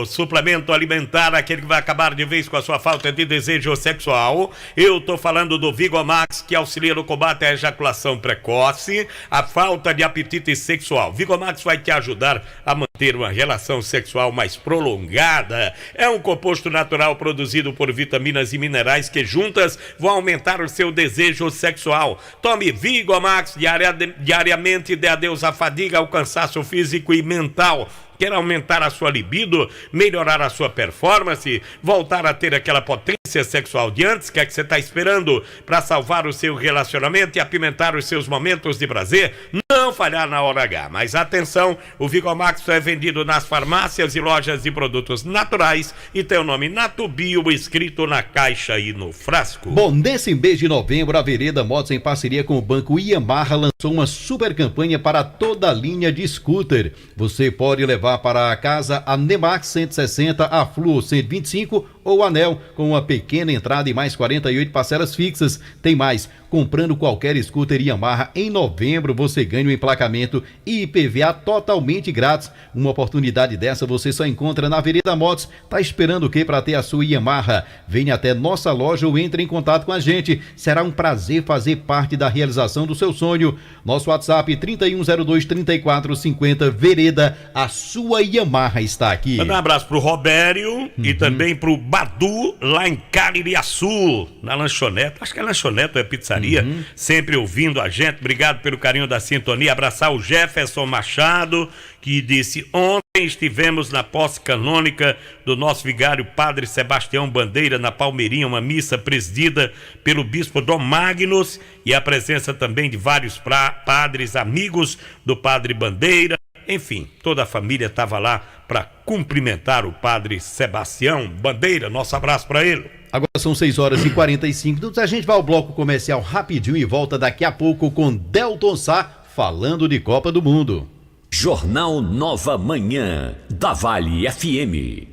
suplemento alimentar, aquele que vai acabar de vez com a sua falta de desejo sexual. Eu tô falando do Vigomax, que auxilia no combate à ejaculação precoce, a falta de apetite sexual. Vigomax vai te ajudar a manter uma relação sexual mais prolongada. É um composto natural produzido por vitaminas e minerais que juntas vão aumentar o seu desejo sexual. Tome Vigomax diariamente, dê adeus à fadiga, ao cansaço físico e mental. Quer aumentar a sua libido, melhorar a sua performance, voltar a ter aquela potência sexual de antes? O que é que você está esperando para salvar o seu relacionamento e apimentar os seus momentos de prazer? Não falhar na hora H. Mas atenção, o Vigomax é vendido nas farmácias e lojas de produtos naturais e tem o nome Natubio escrito na caixa e no frasco. Bom, nesse mês de novembro, a Vereda Motos, em parceria com o Banco Yamaha, lançou uma super campanha para toda a linha de scooter. Você pode levar para casa a Nemax 160, a Fluo 125 ou Anel, com uma pequena entrada e mais 48 parcelas fixas. Tem mais, comprando qualquer scooter Yamaha em novembro, você ganha um emplacamento e IPVA totalmente grátis. Uma oportunidade dessa você só encontra na Vereda Motos. Tá esperando o que para ter a sua Yamaha? Venha até nossa loja ou entre em contato com a gente. Será um prazer fazer parte da realização do seu sonho. Nosso WhatsApp 3102-3450. Vereda, a sua Yamaha está aqui. Manda um abraço pro Robério e também pro Badu, lá em Caririaçu, na lanchonete. Acho que é lanchonete ou é pizzaria. Sempre ouvindo a gente. Obrigado pelo carinho da sintonia. Abraçar o Jefferson Machado, que disse: ontem estivemos na posse canônica do nosso vigário Padre Sebastião Bandeira, na Palmeirinha, uma missa presidida pelo bispo Dom Magnus, e a presença também de vários padres, amigos do Padre Bandeira. Enfim, toda a família estava lá para cumprimentar o Padre Sebastião Bandeira. Nosso abraço para ele. Agora são 6h45 minutos. A gente vai ao bloco comercial rapidinho e volta daqui a pouco com Delton Sá falando de Copa do Mundo. Jornal Nova Manhã, da Vale FM.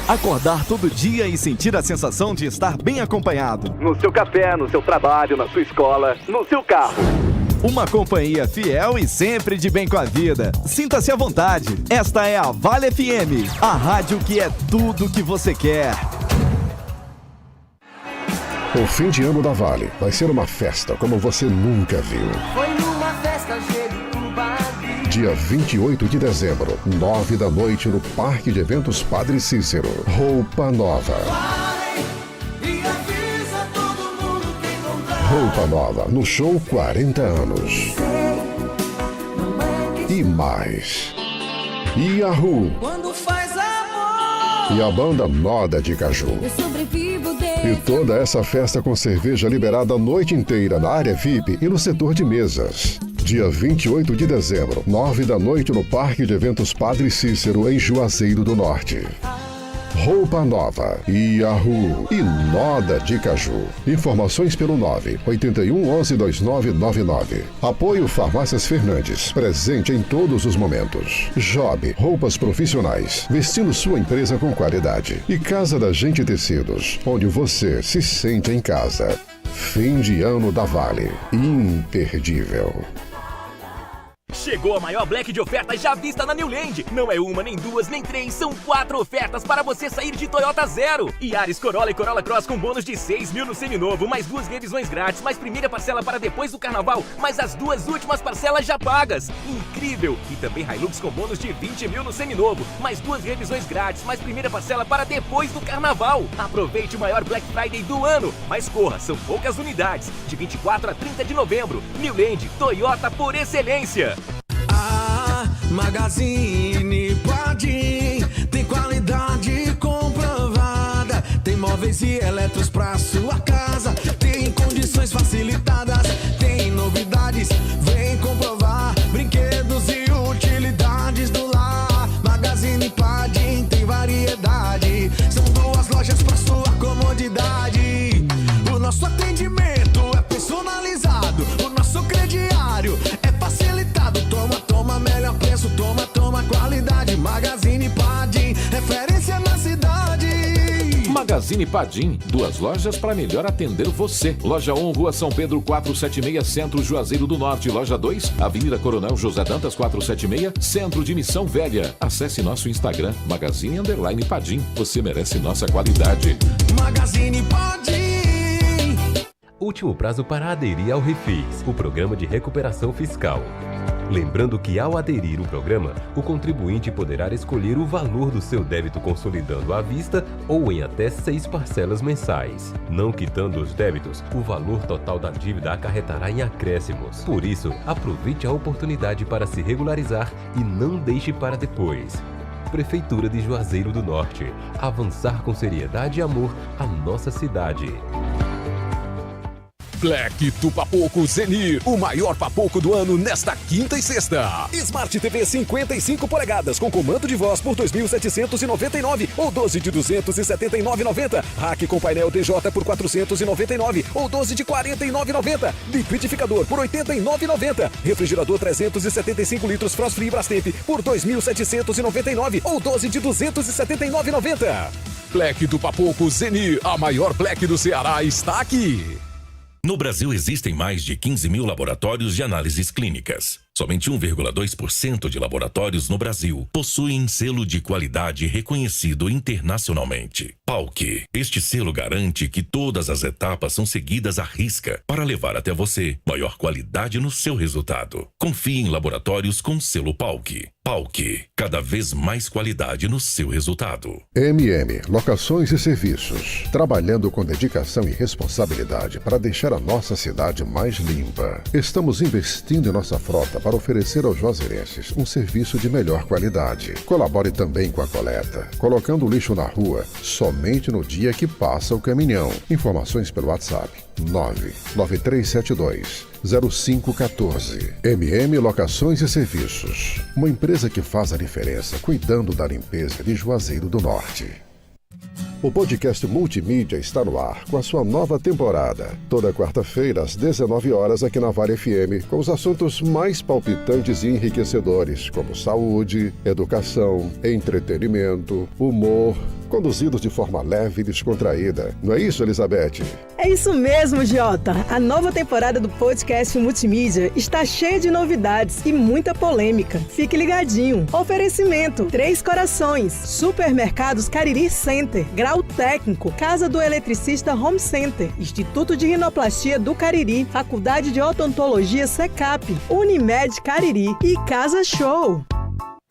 Acordar todo dia e sentir a sensação de estar bem acompanhado. No seu café, no seu trabalho, na sua escola, no seu carro. Uma companhia fiel e sempre de bem com a vida. Sinta-se à vontade. Esta é a Vale FM, a rádio que é tudo que você quer. O fim de ano da Vale vai ser uma festa como você nunca viu. Foi numa festa Dia 28 de dezembro, 9 da noite, no Parque de Eventos Padre Cícero. Roupa nova. Roupa nova no show 40 anos. E mais. Yahoo! Quando faz amor, E a banda Noda de Caju. eu sobrevivo E dentro. toda essa festa com cerveja liberada a noite inteira na área VIP e no setor de mesas. Dia 28 de dezembro, 9 da noite no Parque de Eventos Padre Cícero, em Juazeiro do Norte. Roupa nova, Yahoo e Noda de Caju. Informações pelo 981 11 2999. Apoio Farmácias Fernandes, presente em todos os momentos. Job, roupas profissionais, vestindo sua empresa com qualidade. E Casa da Gente Tecidos, onde você se sente em casa. Fim de ano da Vale, imperdível. Chegou a maior Black de ofertas já vista na Newland. Não é uma, nem duas, nem três, são 4 ofertas para você sair de Toyota zero. Yaris, Corolla e Corolla Cross com bônus de 6 mil no seminovo, mais 2 revisões grátis, mais primeira parcela para depois do carnaval, mais as 2 últimas parcelas já pagas. Incrível! E também Hilux com bônus de 20 mil no seminovo, mais 2 revisões grátis, mais primeira parcela para depois do carnaval. Aproveite o maior Black Friday do ano, mas corra, são poucas unidades. De 24 a 30 de novembro, Newland, Toyota por excelência. Magazine Padim tem qualidade comprovada. Tem móveis e eletros pra sua casa. Tem condições facilitadas. Tem novidades, vem comprovar. Brinquedos e utilidades do lar. Magazine Padim tem variedade. São 2 lojas pra sua comodidade. O nosso atendimento é personalizado. O nosso crediário é facilitado. Toma, melhor preço, toma, qualidade. Magazine Padim, referência na cidade. Magazine Padim, 2 lojas para melhor atender você. Loja 1, Rua São Pedro 476, Centro Juazeiro do Norte. Loja 2, Avenida Coronel José Dantas 476, Centro de Missão Velha. Acesse nosso Instagram, Magazine_Padim. Você merece nossa qualidade. Magazine Padim. Último prazo para aderir ao Refis, o programa de recuperação fiscal. Lembrando que ao aderir o programa, o contribuinte poderá escolher o valor do seu débito consolidando à vista ou em até 6 parcelas mensais. Não quitando os débitos, o valor total da dívida acarretará em acréscimos. Por isso, aproveite a oportunidade para se regularizar e não deixe para depois. Prefeitura de Juazeiro do Norte. Avançar com seriedade e amor a nossa cidade. Black do Papoco Zenir, o maior papoco do ano nesta quinta e sexta. Smart TV 55 polegadas com comando de voz por 2.799 ou 12 de 279,90. Rack com painel DJ por 499 ou 12 de 49,90. Liquidificador por 89,90. Refrigerador 375 litros Frost Free Brastemp por 2.799 ou 12 de 279,90. Black do Papoco Zenir, a maior Black do Ceará, está aqui. No Brasil existem mais de 15 mil laboratórios de análises clínicas. Somente 1,2% de laboratórios no Brasil possuem selo de qualidade reconhecido internacionalmente. PALC. Este selo garante que todas as etapas são seguidas à risca para levar até você maior qualidade no seu resultado. Confie em laboratórios com selo PALC. PALC. Cada vez mais qualidade no seu resultado. MM, Locações e Serviços. Trabalhando com dedicação e responsabilidade para deixar a nossa cidade mais limpa. Estamos investindo em nossa frota para oferecer aos juazeirenses um serviço de melhor qualidade. Colabore também com a coleta, colocando o lixo na rua somente no dia que passa o caminhão. Informações pelo WhatsApp 993720514. MM Locações e Serviços. Uma empresa que faz a diferença cuidando da limpeza de Juazeiro do Norte. O podcast Multimídia está no ar com a sua nova temporada. Toda quarta-feira, às 19 horas, aqui na Vale FM, com os assuntos mais palpitantes e enriquecedores, como saúde, educação, entretenimento, humor, conduzidos de forma leve e descontraída. Não é isso, Elizabeth? É isso mesmo, Jota. A nova temporada do podcast Multimídia está cheia de novidades e muita polêmica. Fique ligadinho. Oferecimento: Três Corações, Supermercados Cariri Center, Grau Técnico, Casa do Eletricista Home Center, Instituto de Rinoplastia do Cariri, Faculdade de Odontologia SECAP, Unimed Cariri e Casa Show.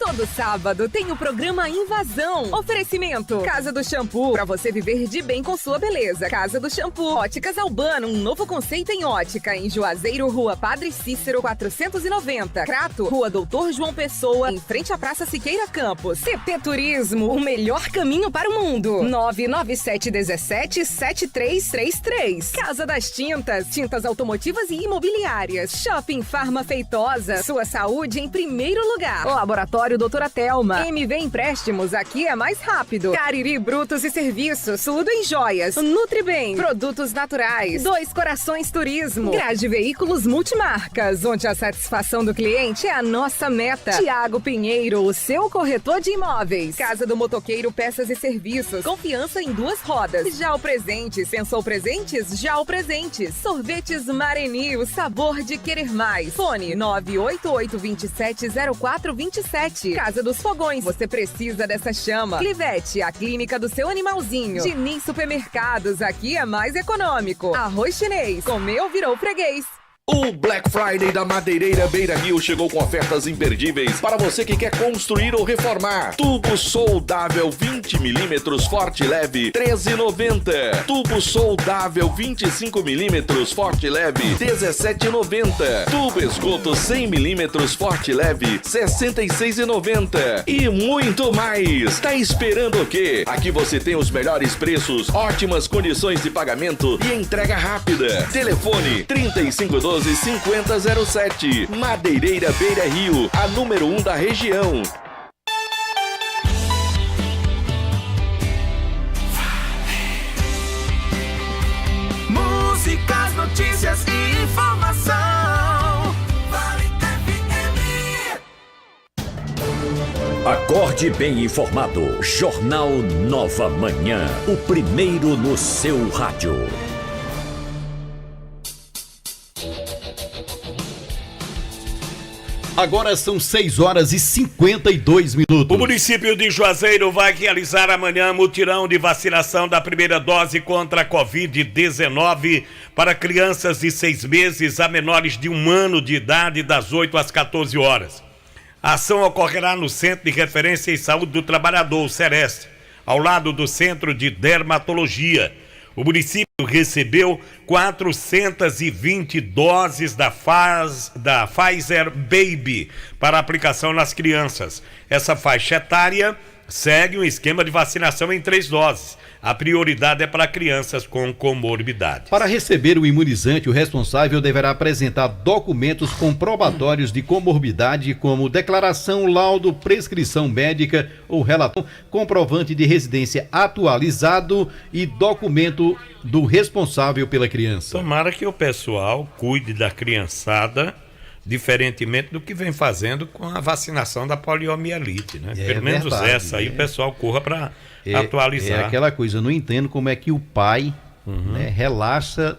Todo sábado tem o programa Invasão. Oferecimento Casa do Shampoo, pra você viver de bem com sua beleza. Casa do Shampoo. Óticas Albano, um novo conceito em ótica. Em Juazeiro, Rua Padre Cícero, 490. Crato, Rua Doutor João Pessoa, em frente à Praça Siqueira Campos. CT Turismo, o melhor caminho para o mundo. 997177333. Casa das Tintas, tintas automotivas e imobiliárias. Shopping Farma Feitosa, sua saúde em primeiro lugar. Laboratório Doutora Telma. MV Empréstimos, aqui é mais rápido. Cariri Brutos e Serviços, tudo em joias. Nutribem, produtos naturais. Dois Corações Turismo. Grade Veículos Multimarcas, onde a satisfação do cliente é a nossa meta. Tiago Pinheiro, o seu corretor de imóveis. Casa do Motoqueiro Peças e Serviços. Confiança em duas rodas. Já o Presentes. Pensou presentes? Já o Presentes. Sorvetes Mareni, o sabor de querer mais. Fone 988270427. Casa dos Fogões, você precisa dessa chama. Clivete, a clínica do seu animalzinho. Diniz Supermercados, aqui é mais econômico. Arroz chinês, comeu, virou freguês. O Black Friday da Madeireira Beira Rio chegou com ofertas imperdíveis para você que quer construir ou reformar. Tubo soldável 20mm forte leve, R$13,90. Tubo soldável 25mm forte leve, R$17,90. Tubo esgoto 100mm forte leve, R$66,90. E muito mais. Tá esperando o quê? Aqui você tem os melhores preços, ótimas condições de pagamento e entrega rápida. Telefone 3512-5007. Madeireira Beira Rio, a número 1 da região. Músicas, notícias e informação. Vale FM. Acorde bem informado. Jornal Nova Manhã. O primeiro no seu rádio. Agora são 6h52. O município de Juazeiro vai realizar amanhã mutirão de vacinação da primeira dose contra a Covid-19 para crianças de 6 meses a menores de 1 ano de idade, das 8 às 14 horas. A ação ocorrerá no Centro de Referência em Saúde do Trabalhador, o Sereste, ao lado do Centro de Dermatologia. O município recebeu 420 doses da Pfizer Baby para aplicação nas crianças. Essa faixa etária segue um esquema de vacinação em 3 doses. A prioridade é para crianças com comorbidades. Para receber o imunizante, o responsável deverá apresentar documentos comprobatórios de comorbidade, como declaração, laudo, prescrição médica ou relatório, comprovante de residência atualizado e documento do responsável pela criança. Tomara que o pessoal cuide da criançada, diferentemente do que vem fazendo com a vacinação da poliomielite, né? Pelo menos verdade, essa aí o pessoal corra para atualizar. É aquela coisa, eu não entendo como é que o pai relaxa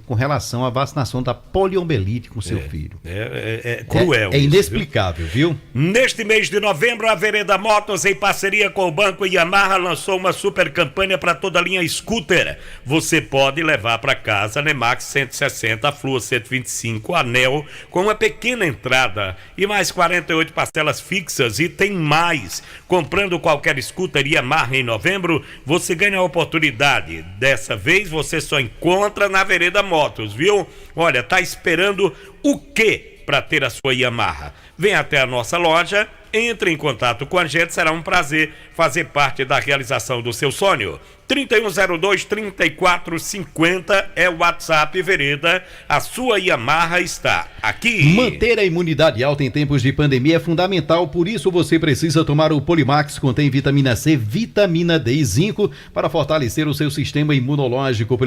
com relação à vacinação da poliomielite com seu filho. É cruel. É inexplicável, viu? Neste mês de novembro, a Vereda Motos, em parceria com o Banco Yamaha, lançou uma super campanha para toda a linha scooter. Você pode levar para casa a Nemax 160, a Flua 125, Anel, com uma pequena entrada e mais 48 parcelas fixas, e tem mais. Comprando qualquer scooter Yamaha em novembro, você ganha a oportunidade. Dessa vez, você só encontra na Vereda Motos, viu? Olha, tá esperando o quê para ter a sua Yamaha? Vem até a nossa loja, entre em contato com a gente, será um prazer fazer parte da realização do seu sonho. 3102-3450 é o WhatsApp Vereda, a sua Yamaha está aqui. Manter a imunidade alta em tempos de pandemia é fundamental, por isso você precisa tomar o Polimax, contém vitamina C, vitamina D e zinco para fortalecer o seu sistema imunológico.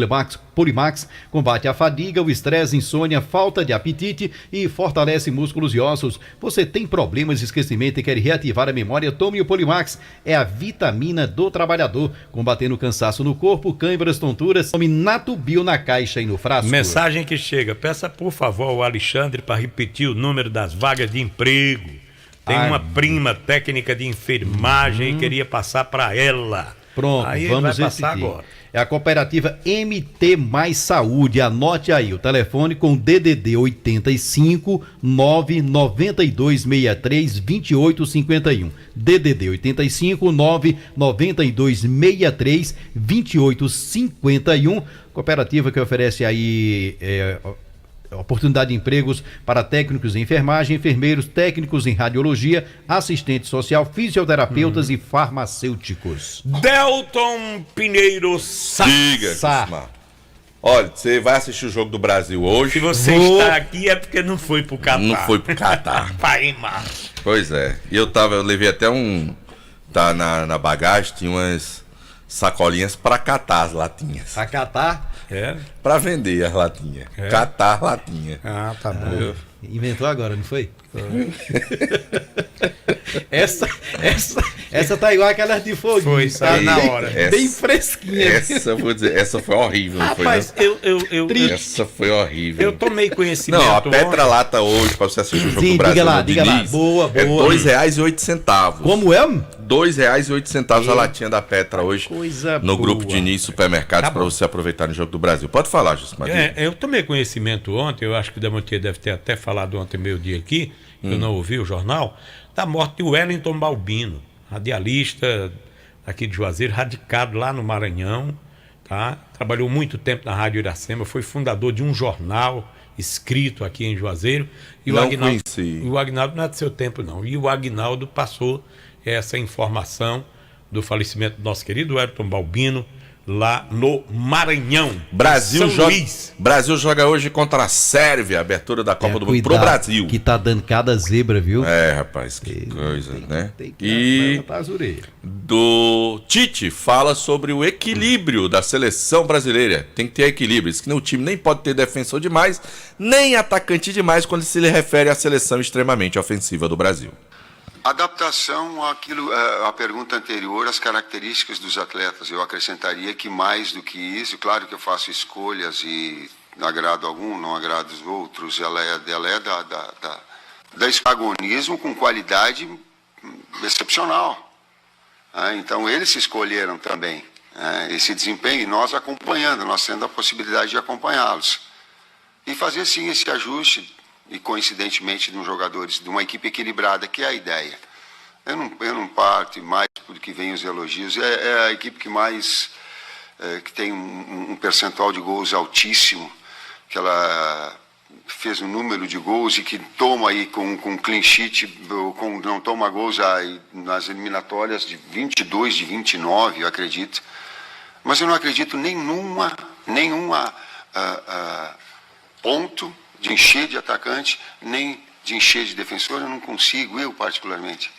Polimax combate a fadiga, o estresse, insônia, falta de apetite e fortalece músculos e ossos. Você tem problemas de esquecimento e quer reativar a memória? Tome o Polimax, é a vitamina do trabalhador, combatendo cansaço no corpo, câimbras, tonturas. Tome Natubio na caixa e no frasco. Mensagem que chega: peça por favor ao Alexandre para repetir o número das vagas de emprego. Tem uma prima técnica de enfermagem e queria passar para ela. Pronto, aí vamos vai passar repetir. agora. É a cooperativa MT Mais Saúde. Anote aí o telefone com DDD 85 99263 2851. DDD 85 99263 2851. Cooperativa que oferece aí oportunidade de empregos para técnicos em enfermagem, enfermeiros, técnicos em radiologia, assistente social, fisioterapeutas e farmacêuticos. Delton Pinheiro Sá. Diga, Cosmar. Olha, você vai assistir o Jogo do Brasil hoje. Se você está aqui é porque não foi pro Catar. Não foi pro Catar. Pois é. E eu levei até tá na bagagem, tinha umas sacolinhas para catar as latinhas. Pra catar? É. Pra vender as latinhas. É. Catar latinha. Ah, tá bom. Inventou agora, não foi? Essa tá igual aquelas de fogo. Foi, tá na hora. Bem fresquinha. Essa, vou dizer, essa foi horrível. Rapaz, essa foi horrível. Eu tomei conhecimento. Não, a Petralata hoje, pra você assistir o Jogo do Brasil, diga lá. Boa. É R$2,08. Como é? R$2,08 a latinha da Petra hoje. Coisa no boa. grupo Diniz Supermercados, para você aproveitar no Jogo do Brasil. Pode falar, Jusmar. Eu tomei conhecimento ontem, eu acho que o Demontier deve ter até falado ontem meio-dia aqui, que eu não ouvi o jornal, da morte de Wellington Balbino, radialista aqui de Juazeiro, radicado lá no Maranhão, tá? Trabalhou muito tempo na Rádio Iracema, foi fundador de um jornal escrito aqui em Juazeiro. E não conheci. O Agnaldo não é do seu tempo, não. E o Agnaldo passou essa informação do falecimento do nosso querido Wellington Balbino, lá no Maranhão. Brasil joga hoje contra a Sérvia, abertura da Copa do Mundo pro Brasil. Que tá dando cada zebra, viu? É, rapaz, que coisa, né? E do Tite fala sobre o equilíbrio da seleção brasileira. Tem que ter equilíbrio. Diz que o time nem pode ter defensor demais, nem atacante demais quando se lhe refere à seleção extremamente ofensiva do Brasil. Adaptação àquilo, à pergunta anterior, as características dos atletas. Eu acrescentaria que mais do que isso, claro que eu faço escolhas e agrado algum, não agrado os outros, ela é da escagonismo com qualidade excepcional. Então eles se escolheram também esse desempenho e nós acompanhando, nós tendo a possibilidade de acompanhá-los. E fazer sim esse ajuste, e coincidentemente de jogadores, de uma equipe equilibrada, que é a ideia. Eu não parto mais porque vem os elogios, é a equipe que mais que tem um percentual de gols altíssimo, que ela fez um número de gols e que toma aí com clean sheet, não toma gols aí nas eliminatórias de 22, de 29, eu acredito. Mas eu não acredito nenhuma ponto de encher de atacante, nem de encher de defensor, eu não consigo, eu particularmente.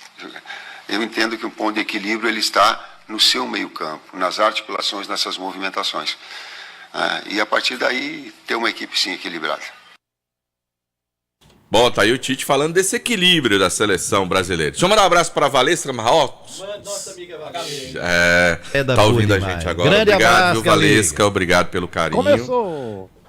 Eu entendo que o ponto de equilíbrio ele está no seu meio campo, nas articulações, nessas movimentações. E a partir daí, ter uma equipe sim equilibrada. Bom, tá aí o Tite falando desse equilíbrio da seleção brasileira. Deixa eu mandar um abraço para a Valesca Marrocos. Nossa amiga Valesca. Tá ouvindo a gente agora. Grande obrigado, abraço, viu, Valesca? Obrigado pelo carinho.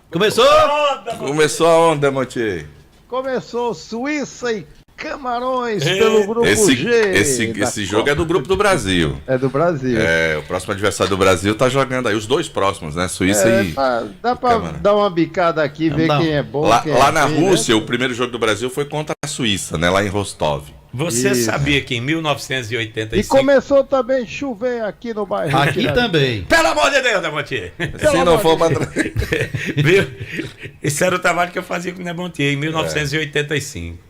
Começou a onda, Montier. Começou Suíça e Camarões pelo grupo G. Esse jogo é do grupo do Brasil. É do Brasil. O próximo adversário do Brasil tá jogando aí, os dois próximos, né? Suíça e... Dá pra dar uma bicada aqui, ver quem é bom. Lá na Rússia, o primeiro jogo do Brasil foi contra a Suíça, né? Lá em Rostov. Você sabia que em 1985... E começou também a chover aqui no bairro. Aqui também. Pelo amor de Deus, Demontier. Se não for Esse era o trabalho que eu fazia com o Demontier em 1985.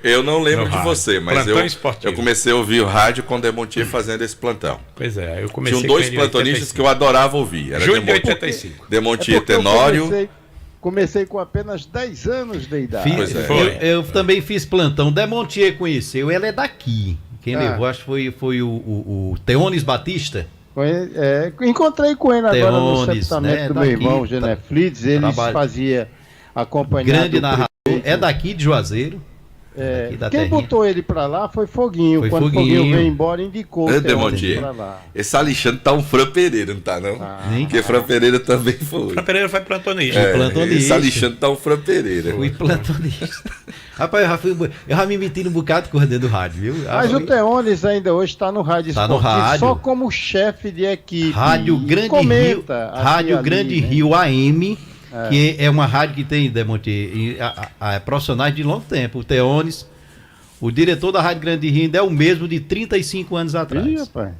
Eu não lembro de você, mas plantão eu comecei a ouvir o rádio com o Demontier fazendo esse plantão. Pois é, eu comecei. Tinham dois plantonistas que eu adorava ouvir. Era Junho de 85. Demontier Tenório. Comecei com apenas 10 anos de idade. Eu também fiz plantão. Demontier conheceu, ela é daqui. Quem levou, acho que foi o Teones Batista. Encontrei com ele agora no Teones, sepultamento do meu irmão, Geneflides. Ele fazia a companhia. Grande narrador. É daqui de Juazeiro. Quem botou ele pra lá foi Foguinho. Quando Foguinho veio embora, indicou o Demontier pra lá. Esse Alexandre tá um Fran Pereira, não tá não? Porque Fran Pereira também foi. Fran Pereira foi plantonista. Esse Alexandre tá um Fran Pereira. Fui plantonista. Rapaz, eu já me meti no bocado de correr do rádio, viu? Mas o Teones ainda hoje está no rádio esportivo, no rádio. Só como chefe de equipe. Rádio Grande Rio, Rádio Grande Rio AM, que é uma rádio que tem, Demontier, profissionais de longo tempo. O Teones, o diretor da Rádio Grande Rio ainda é o mesmo de 35 anos atrás. Ih, rapaz.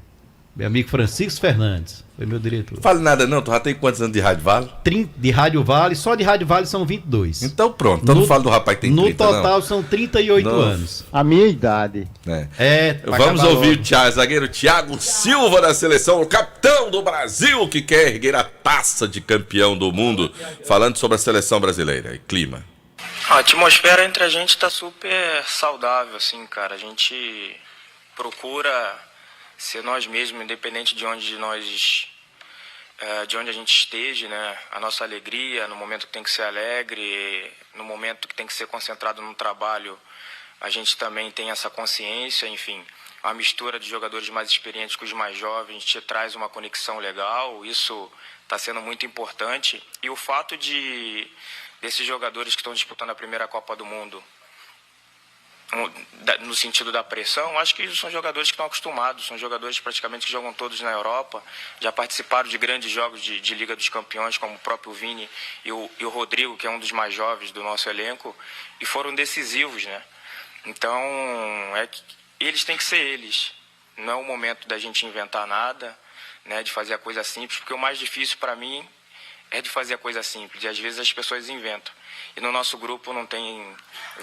Meu amigo Francisco Fernandes, foi meu diretor. Fale nada não, tu já tem quantos anos de Rádio Vale? 30 de Rádio Vale, só de Rádio Vale são 22. Então pronto, então não fala do rapaz que tem 30, no total são 38 anos. A minha idade. Vamos ouvir o zagueiro Thiago Silva da seleção, o capitão do Brasil, que quer erguer a taça de campeão do mundo, falando sobre a seleção brasileira e clima. A atmosfera entre a gente tá super saudável, assim, cara. A gente procura ser nós mesmos, independente de onde a gente esteja, né? A nossa alegria, no momento que tem que ser alegre, no momento que tem que ser concentrado no trabalho, a gente também tem essa consciência, enfim. A mistura de jogadores mais experientes com os mais jovens te traz uma conexão legal, isso está sendo muito importante. E o fato desses jogadores que estão disputando a primeira Copa do Mundo, no sentido da pressão, acho que são jogadores que estão acostumados, são jogadores praticamente que jogam todos na Europa, já participaram de grandes jogos de Liga dos Campeões, como o próprio Vini e o Rodrigo, que é um dos mais jovens do nosso elenco, e foram decisivos, né? Então, eles têm que ser eles, não é o momento da gente inventar nada, né, de fazer a coisa simples, porque o mais difícil para mim é de fazer a coisa simples, e às vezes as pessoas inventam. E no nosso grupo não tem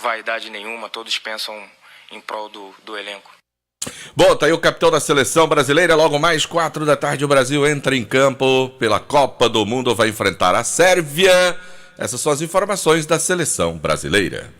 vaidade nenhuma, todos pensam em prol do elenco. Bom, tá aí o capitão da seleção brasileira. Logo mais 4 da tarde o Brasil entra em campo pela Copa do Mundo, vai enfrentar a Sérvia. Essas são as informações da seleção brasileira.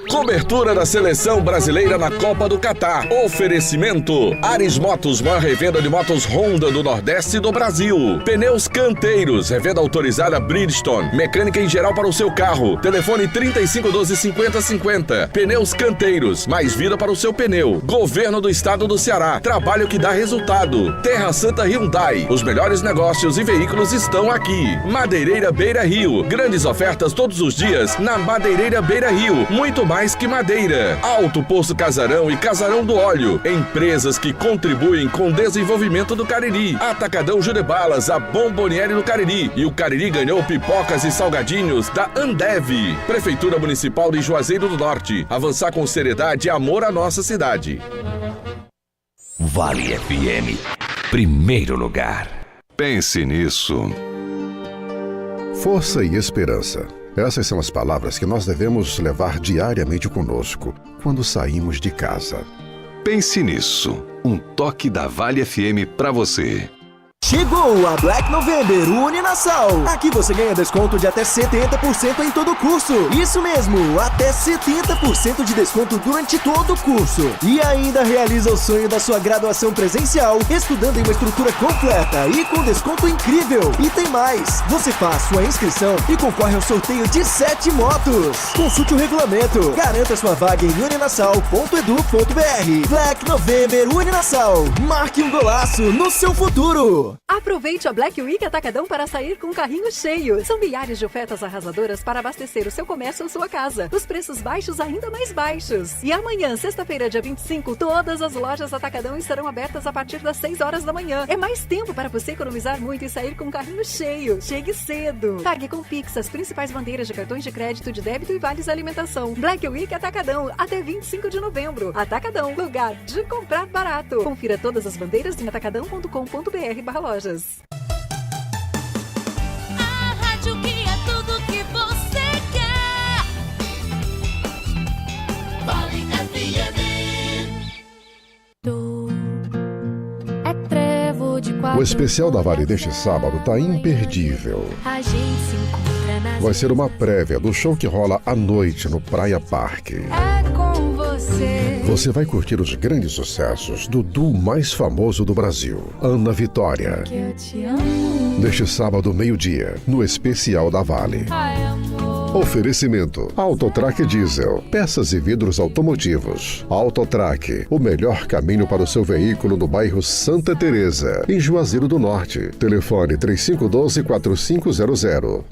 Cobertura da seleção brasileira na Copa do Catar. Oferecimento: Ares Motos, maior revenda de motos Honda do Nordeste do Brasil. Pneus Canteiros, revenda autorizada Bridgestone. Mecânica em geral para o seu carro. Telefone 3512-5050. Pneus Canteiros, mais vida para o seu pneu. Governo do Estado do Ceará. Trabalho que dá resultado. Terra Santa Hyundai. Os melhores negócios e veículos estão aqui. Madeireira Beira Rio. Grandes ofertas todos os dias na Madeireira Beira Rio. Muito mais que madeira. Alto Poço Casarão e Casarão do Óleo. Empresas que contribuem com o desenvolvimento do Cariri. Atacadão Jurebalas, a Bomboniere do Cariri. E o Cariri ganhou pipocas e salgadinhos da Ambev. Prefeitura Municipal de Juazeiro do Norte. Avançar com seriedade e amor à nossa cidade. Vale FM. Primeiro lugar. Pense nisso. Força e esperança. Essas são as palavras que nós devemos levar diariamente conosco quando saímos de casa. Pense nisso. Um toque da Vale FM para você. Chegou a Black November Uninassal. Aqui você ganha desconto de até 70% em todo o curso. Isso mesmo, até 70% de desconto durante todo o curso. E ainda realiza o sonho da sua graduação presencial, estudando em uma estrutura completa e com desconto incrível. E tem mais, você faz sua inscrição e concorre ao sorteio de 7 motos. Consulte o regulamento, garanta sua vaga em uninassal.edu.br. Black November Uninassal. Marque um golaço no seu futuro. Aproveite a Black Week Atacadão para sair com o carrinho cheio. São milhares de ofertas arrasadoras para abastecer o seu comércio ou sua casa. Os preços baixos ainda mais baixos. E amanhã, sexta-feira, dia 25, todas as lojas Atacadão estarão abertas a partir das 6 horas da manhã. É mais tempo para você economizar muito e sair com o carrinho cheio. Chegue cedo. Pague com Pix as principais bandeiras de cartões de crédito, de débito e vales alimentação. Black Week Atacadão, até 25 de novembro. Atacadão, lugar de comprar barato. Confira todas as bandeiras em atacadão.com.br/lojas. A rádio que é tudo que você quer. Vale FM. É trevo de quatro. O especial da Vale deste sábado tá imperdível. A gente se encontra nas. Vai ser uma prévia do show que rola à noite no Praia Parque. É com você. Você vai curtir os grandes sucessos do duo mais famoso do Brasil, Ana Vitória. Que eu te amo. Neste sábado, meio-dia, no especial da Vale. Ai, amor. Oferecimento: Autotrac Diesel, peças e vidros automotivos. Autotrac, o melhor caminho para o seu veículo no bairro Santa Teresa, em Juazeiro do Norte. Telefone 3512-4500.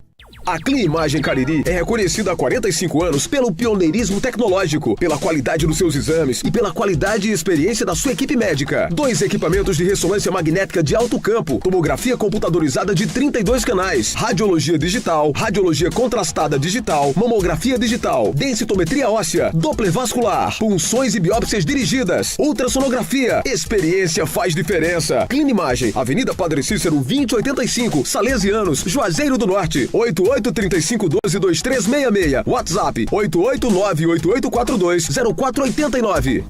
A Cleanimagem Cariri é reconhecida há 45 anos pelo pioneirismo tecnológico, pela qualidade dos seus exames e pela qualidade e experiência da sua equipe médica. 2 equipamentos de ressonância magnética de alto campo, tomografia computadorizada de 32 canais, radiologia digital, radiologia contrastada digital, mamografia digital, densitometria óssea, doppler vascular, punções e biópsias dirigidas, ultrassonografia. Experiência faz diferença. Cleanimagem, Avenida Padre Cícero 2085, Salesianos, Juazeiro do Norte. 8835122366. WhatsApp 88988420489.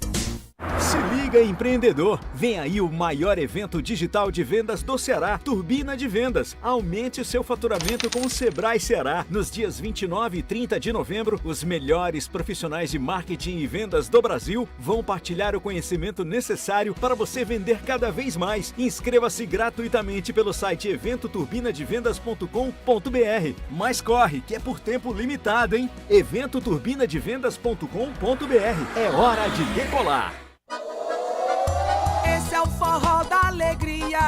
Se liga, empreendedor! Vem aí o maior evento digital de vendas do Ceará, Turbina de Vendas. Aumente o seu faturamento com o Sebrae Ceará. Nos dias 29 e 30 de novembro, os melhores profissionais de marketing e vendas do Brasil vão partilhar o conhecimento necessário para você vender cada vez mais. Inscreva-se gratuitamente pelo site eventoturbinadevendas.com.br. Mas corre, que é por tempo limitado, hein? eventoturbinadevendas.com.br. É hora de decolar! Esse é o forró da alegria.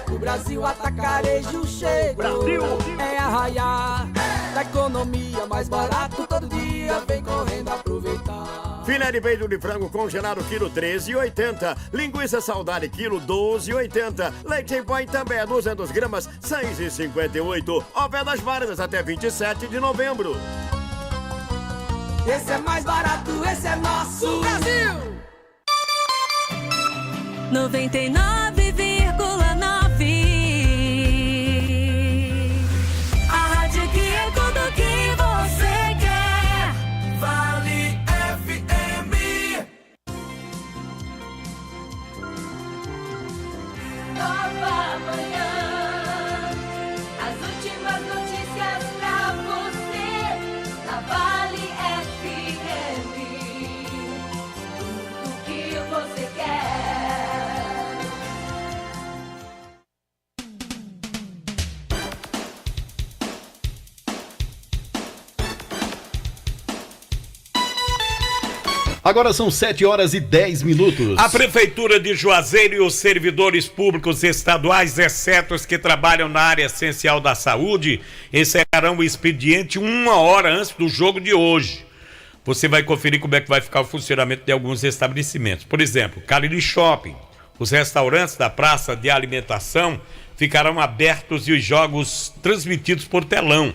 O Brasil Atacarejo chegou. Brasil! É arraiar da economia mais barato todo dia. Vem correndo aproveitar. Filé de peito de frango congelado quilo 13,80. Linguiça saudade quilo 12,80. Leite em pó em também 200 gramas 6,58. Ofertas válidas até 27 de novembro. Esse é mais barato, esse é nosso Brasil. 99,9. A rádio que é tudo que você quer. Vale FM. Nova manhã. As últimas notícias pra você. Na Vale FM. Tudo que você quer. Agora são 7h10. A Prefeitura de Juazeiro e os servidores públicos estaduais, exceto os que trabalham na área essencial da saúde, encerrarão o expediente 1 hora antes do jogo de hoje. Você vai conferir como é que vai ficar o funcionamento de alguns estabelecimentos. Por exemplo, Cariri Shopping. Os restaurantes da praça de alimentação ficarão abertos e os jogos transmitidos por telão.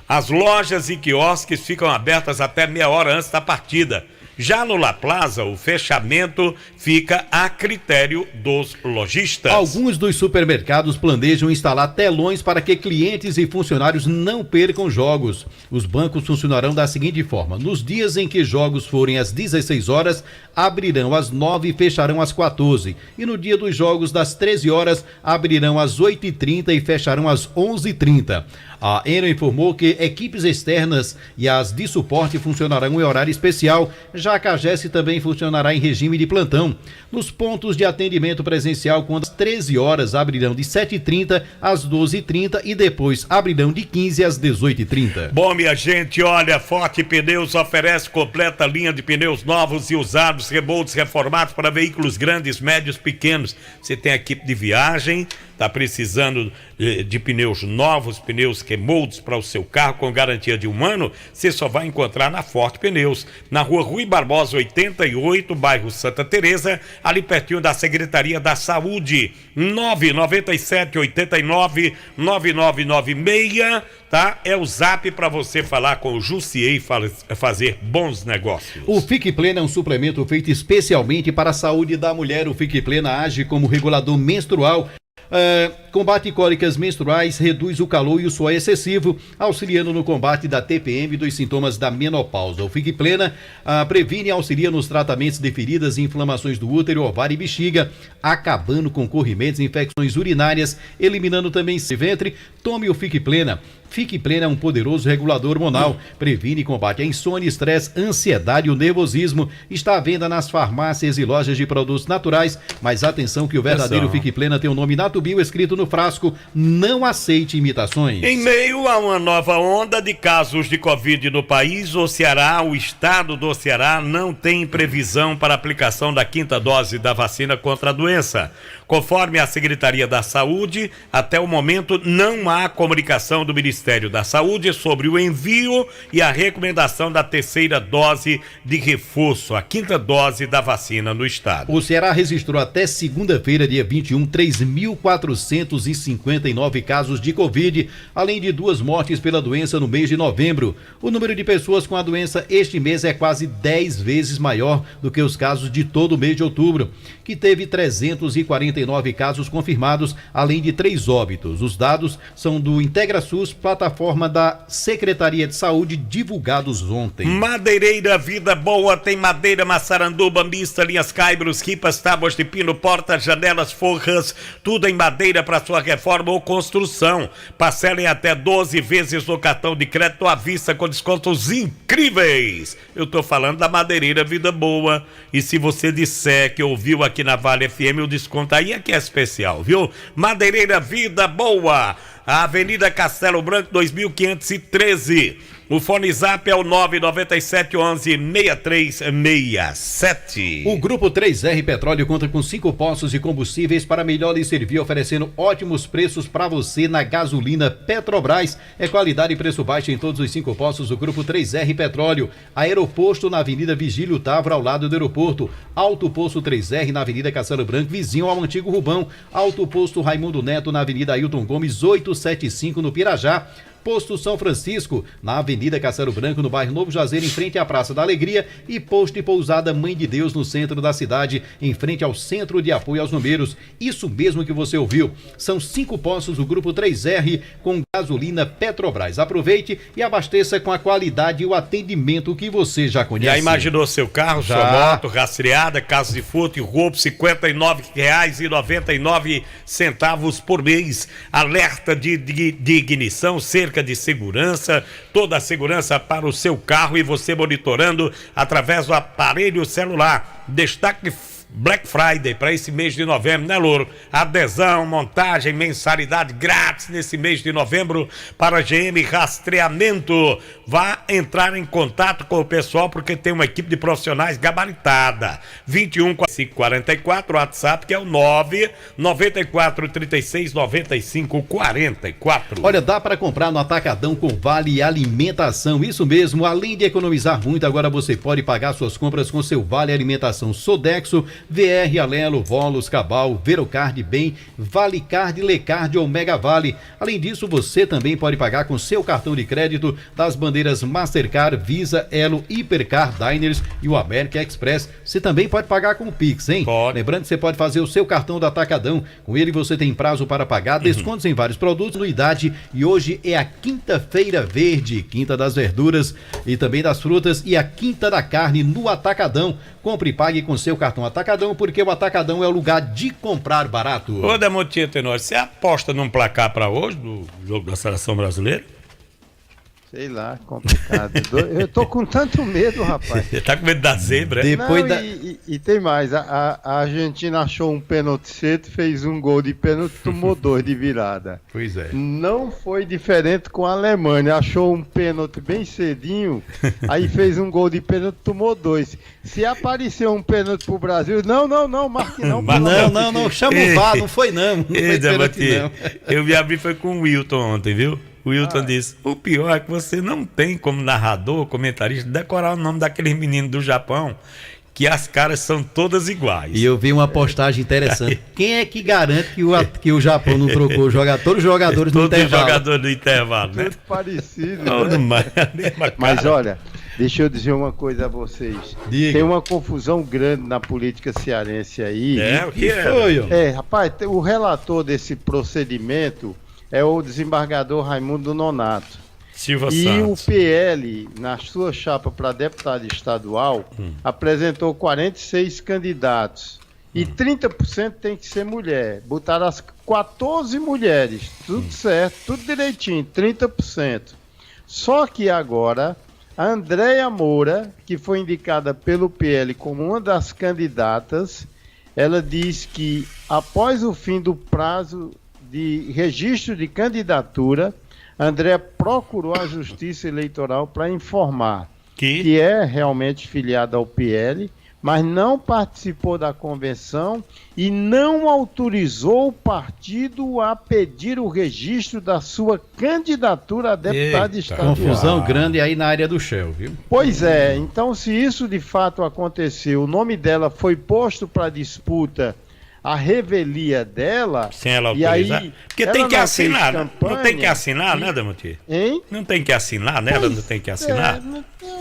As lojas e quiosques ficam abertas até meia hora antes da partida. Já no La Plaza, o fechamento fica a critério dos lojistas. Alguns dos supermercados planejam instalar telões para que clientes e funcionários não percam jogos. Os bancos funcionarão da seguinte forma: nos dias em que jogos forem às 16 horas, abrirão às 9 e fecharão às 14. E no dia dos jogos, das 13 horas, abrirão às 8h30 e fecharão às 11h30. A Enel informou que equipes externas e as de suporte funcionarão em horário especial, já a CAGES também funcionará em regime de plantão. Nos pontos de atendimento presencial, quando às 13 horas, abrirão de 7h30 às 12h30 e depois abrirão de 15 às 18h30. Bom, minha gente, olha, Forte Pneus oferece completa linha de pneus novos e usados, reboldos reformados para veículos grandes, médios, pequenos. Você tem equipe de viagem, está precisando de pneus novos, pneus remoldes para o seu carro com garantia de 1 ano, você só vai encontrar na Forte Pneus, na rua Rui Barbosa 88, bairro Santa Teresa, ali pertinho da Secretaria da Saúde. 997-89-9996, tá? É o zap para você falar com o Jussier e fazer bons negócios. O Fique Plena é um suplemento feito especialmente para a saúde da mulher. O Fique Plena age como regulador menstrual, combate cólicas menstruais, reduz o calor e o suor excessivo, auxiliando no combate da TPM e dos sintomas da menopausa. O Fique Plena previne e auxilia nos tratamentos de feridas e inflamações do útero, ovário e bexiga, acabando com corrimentos e infecções urinárias, eliminando também ventre. Tome o Fique Plena. Fique Plena é um poderoso regulador hormonal. Previne e combate a insônia, estresse, ansiedade e o nervosismo. Está à venda nas farmácias e lojas de produtos naturais. Mas atenção que o verdadeiro Fique Plena tem o nome Natubio escrito no frasco. Não aceite imitações. Em meio a uma nova onda de casos de Covid no país, o estado do Ceará não tem previsão para aplicação da 5ª dose da vacina contra a doença. Conforme a Secretaria da Saúde, até o momento não há comunicação do Ministério da Saúde sobre o envio e a recomendação da 3ª dose de reforço, a 5ª dose da vacina no estado. O Ceará registrou até segunda-feira, dia 21, 3.459 casos de Covid, além de 2 mortes pela doença no mês de novembro. O número de pessoas com a doença este mês é quase 10 vezes maior do que os casos de todo o mês de outubro, que teve 349 casos confirmados, além de 3 óbitos. Os dados são do IntegraSUS, plataforma da Secretaria de Saúde, divulgados ontem. Madeireira Vida Boa tem madeira maçaranduba mista, linhas caibros, ripas, tábuas de pino, portas, janelas, forras, tudo em madeira para sua reforma ou construção. Parcelem até 12 vezes no cartão de crédito à vista com descontos incríveis. Eu tô falando da Madeireira Vida Boa. E se você disser que ouviu aqui na Vale FM, o desconto aí é que é especial, viu? Madeireira Vida Boa, a Avenida Castelo Branco 2513. O fone zap é o 99711-6367. O Grupo 3R Petróleo conta com 5 postos de combustíveis para melhor lhe servir, oferecendo ótimos preços para você na gasolina Petrobras. É qualidade e preço baixo em todos os 5 postos do Grupo 3R Petróleo. Aeroposto na Avenida Vigílio Távora, ao lado do aeroporto. Alto Posto 3R na Avenida Castelo Branco, vizinho ao antigo Rubão. Alto Posto Raimundo Neto na Avenida Ailton Gomes 875 no Pirajá. Posto São Francisco, na Avenida Castelo Branco, no bairro Novo Juazeiro, em frente à Praça da Alegria, e posto e pousada Mãe de Deus, no centro da cidade, em frente ao Centro de Apoio aos Bombeiros. Isso mesmo que você ouviu. São 5 postos do Grupo 3R com gasolina Petrobras. Aproveite e abasteça com a qualidade e o atendimento que você já conhece. Já imaginou seu carro, sua moto rastreada, casa de furto e roubo, R$59,99 por mês. Alerta de ignição, cerca de segurança, toda a segurança para o seu carro e você monitorando através do aparelho celular. Destaque Black Friday para esse mês de novembro, né, Louro? Adesão, montagem, mensalidade grátis nesse mês de novembro para GM Rastreamento. Vá entrar em contato com o pessoal porque tem uma equipe de profissionais gabaritada. 214544, WhatsApp que é o 994369544. Olha, dá para comprar no Atacadão com Vale Alimentação. Isso mesmo, além de economizar muito, agora você pode pagar suas compras com seu Vale Alimentação Sodexo, VR, Alelo, Volos, Cabal, Verocard, Bem, Valecard, Lecard ou Mega Vale. Além disso, você também pode pagar com seu cartão de crédito das bandeiras Mastercard, Visa, Elo, Hipercar, Diners e o American Express. Você também pode pagar com o Pix, hein? Pode. Lembrando que você pode fazer o seu cartão do Atacadão. Com ele você tem prazo para pagar, descontos em vários produtos, anuidade. E hoje é a Quinta-feira Verde, Quinta das Verduras e também das Frutas e a Quinta da Carne no Atacadão. Compre e pague com seu cartão Atacadão, porque o Atacadão é o lugar de comprar barato. Ô, Demontinha Tenório, você aposta num placar para hoje, do jogo da Seleção Brasileira? Sei lá, complicado. Eu tô com tanto medo, rapaz. Você tá com medo da zebra, é? Depois e tem mais, a Argentina achou um pênalti cedo, fez um gol de pênalti, tomou 2 de virada. Pois é. Não foi diferente com a Alemanha, achou um pênalti bem cedinho, aí fez um gol de pênalti, tomou 2. Se aparecer um pênalti pro Brasil, não, marque não. Não, chama o VAR, não foi não. Não foi pênalti, não. Eu me abri foi com o Wilton ontem, viu? O Wilton disse, o pior é que você não tem como narrador, comentarista, decorar o nome daqueles meninos do Japão, que as caras são todas iguais. E eu vi uma postagem interessante. Quem é que garante que o Japão não trocou todos os jogadores no intervalo? Todos os jogadores do intervalo, né? Tudo parecido. Mas olha, deixa eu dizer uma coisa a vocês. Diga. Tem uma confusão grande na política cearense aí. O que é? Rapaz, o relator desse procedimento é o desembargador Raimundo Nonato. Silva e Santos. O PL, na sua chapa para deputado estadual, apresentou 46 candidatos. E 30% tem que ser mulher. Botaram as 14 mulheres, tudo certo, tudo direitinho, 30%. Só que agora, a Andréia Moura, que foi indicada pelo PL como uma das candidatas, ela diz que após o fim do prazo de registro de candidatura, a Andréia procurou a Justiça Eleitoral para informar que é realmente filiada ao PL, mas não participou da convenção e não autorizou o partido a pedir o registro da sua candidatura a deputada estadual. Confusão grande aí na área do Shell, viu? Pois é, então se isso de fato aconteceu, o nome dela foi posto para disputa, a revelia dela, sem ela e autorizar. aí Porque tem que assinar, campanha, não tem que assinar, né, Damonti? Hein? Não tem que assinar, né? Ela não tem que assinar.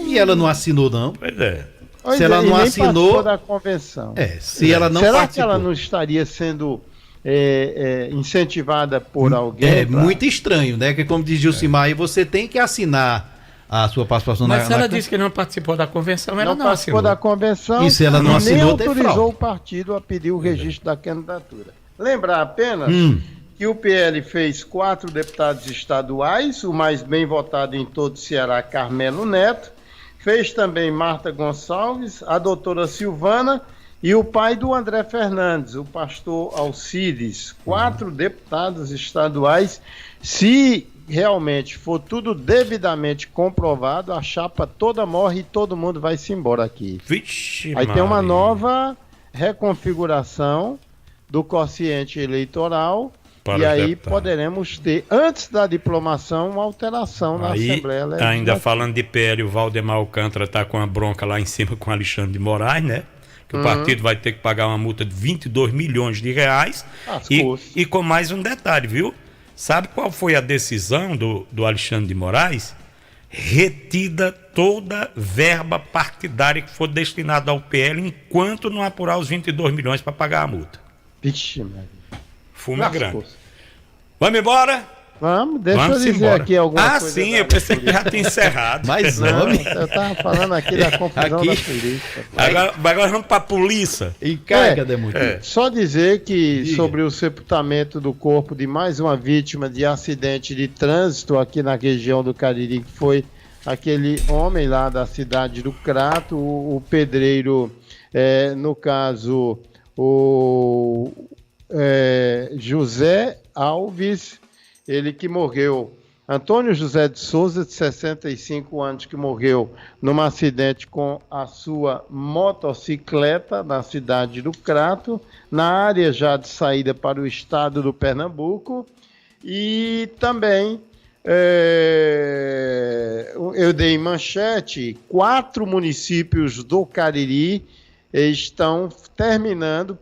E ela não assinou, não? Pois é. Se ela não assinou da convenção. Se ela não Será participou, que ela não estaria sendo incentivada por alguém? É muito estranho, né? Que como diz Gilcimar, aí você tem que assinar a sua participação Mas se ela disse que não participou da convenção, ela não participou assinou. da convenção e se ela não assinou, nem autorizou o partido a pedir o registro da candidatura. Lembrar apenas que o PL fez 4 deputados estaduais, o mais bem votado em todo o Ceará, Carmelo Neto. Fez também Marta Gonçalves, a doutora Silvana e o pai do André Fernandes, o pastor Alcides. 4 deputados estaduais. Se realmente for tudo devidamente comprovado, a chapa toda morre e todo mundo vai se embora aqui. Vixe, aí tem uma nova reconfiguração do quociente eleitoral. E aí poderemos ter, antes da diplomação, uma alteração na Assembleia Legislativa. Ainda falando de PL, o Valdemar Alcântara está com a bronca lá em cima com o Alexandre de Moraes, né? Que o partido vai ter que pagar uma multa de 22 milhões de reais. E com mais um detalhe, viu? Sabe qual foi a decisão do Alexandre de Moraes? Retida toda verba partidária que for destinada ao PL enquanto não apurar os 22 milhões para pagar a multa. Vixe, Maria. Fuma grande. Vamos embora? Vamos, deixa eu dizer aqui alguma coisa. Sim, eu pensei que já tinha encerrado. Mas eu estava falando aqui da confusão da polícia. Agora vamos para a polícia. Encarga, Demuti. Só dizer que sobre o sepultamento do corpo de mais uma vítima de acidente de trânsito aqui na região do Cariri, que foi aquele homem lá da cidade do Crato, o pedreiro, no caso, José Alves, ele que morreu, Antônio José de Souza, de 65 anos, que morreu num acidente com a sua motocicleta na cidade do Crato, na área já de saída para o estado do Pernambuco. E também eu dei manchete, 4 municípios do Cariri estão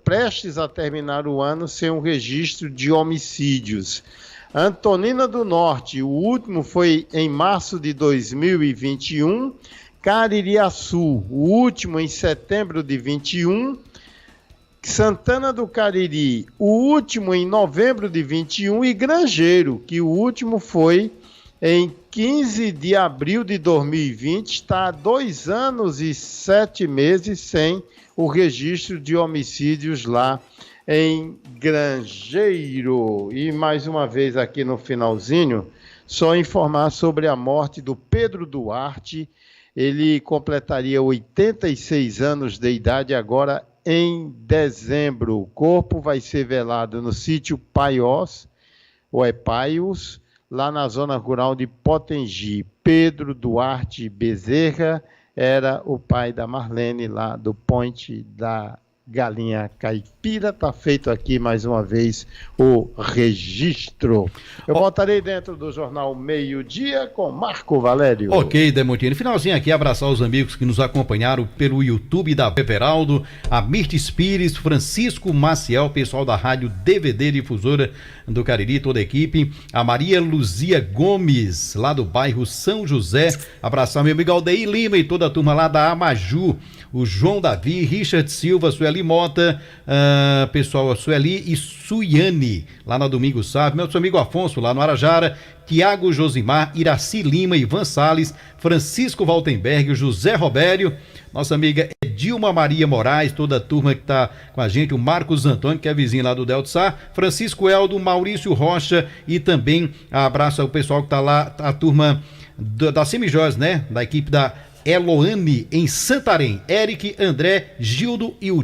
prestes a terminar o ano sem um registro de homicídios. Antonina do Norte, o último foi em março de 2021. Caririaçu, o último em setembro de 21. Santana do Cariri, o último em novembro de 21. E Grangeiro, que o último foi em 15 de abril de 2020, está há 2 anos e 7 meses sem o registro de homicídios lá em Grangeiro. E mais uma vez aqui no finalzinho, só informar sobre a morte do Pedro Duarte. Ele completaria 86 anos de idade agora em dezembro. O corpo vai ser velado no sítio Paios, ou Paios, lá na zona rural de Potengi. Pedro Duarte Bezerra era o pai da Marlene, lá do Ponte da Galinha Caipira. Está feito aqui mais uma vez o registro. Eu voltarei dentro do Jornal Meio-Dia com Marco Valério. Ok, Demontini. Finalzinho aqui, abraçar os amigos que nos acompanharam pelo YouTube da Peperaldo, a Mirtes Pires, Francisco Maciel, pessoal da Rádio DVD Difusora do Cariri, toda a equipe, a Maria Luzia Gomes, lá do bairro São José, abraçar meu amigo Aldeir Lima e toda a turma lá da Amaju, o João Davi, Richard Silva, Sueli Mota, pessoal, Sueli e Suiane, lá na Domingo Sávio, meu amigo Afonso, lá no Arajara, Tiago Josimar, Iraci Lima, Ivan Salles, Francisco Valtenberg, José Robério, nossa amiga Dilma Maria Moraes, toda a turma que tá com a gente, o Marcos Antônio, que é vizinho lá do Delta Sá, Francisco Eldo, Maurício Rocha e também abraço ao pessoal que tá lá, a turma da Semijóis, né? Da equipe da Eloane em Santarém, Eric, André, Gildo e o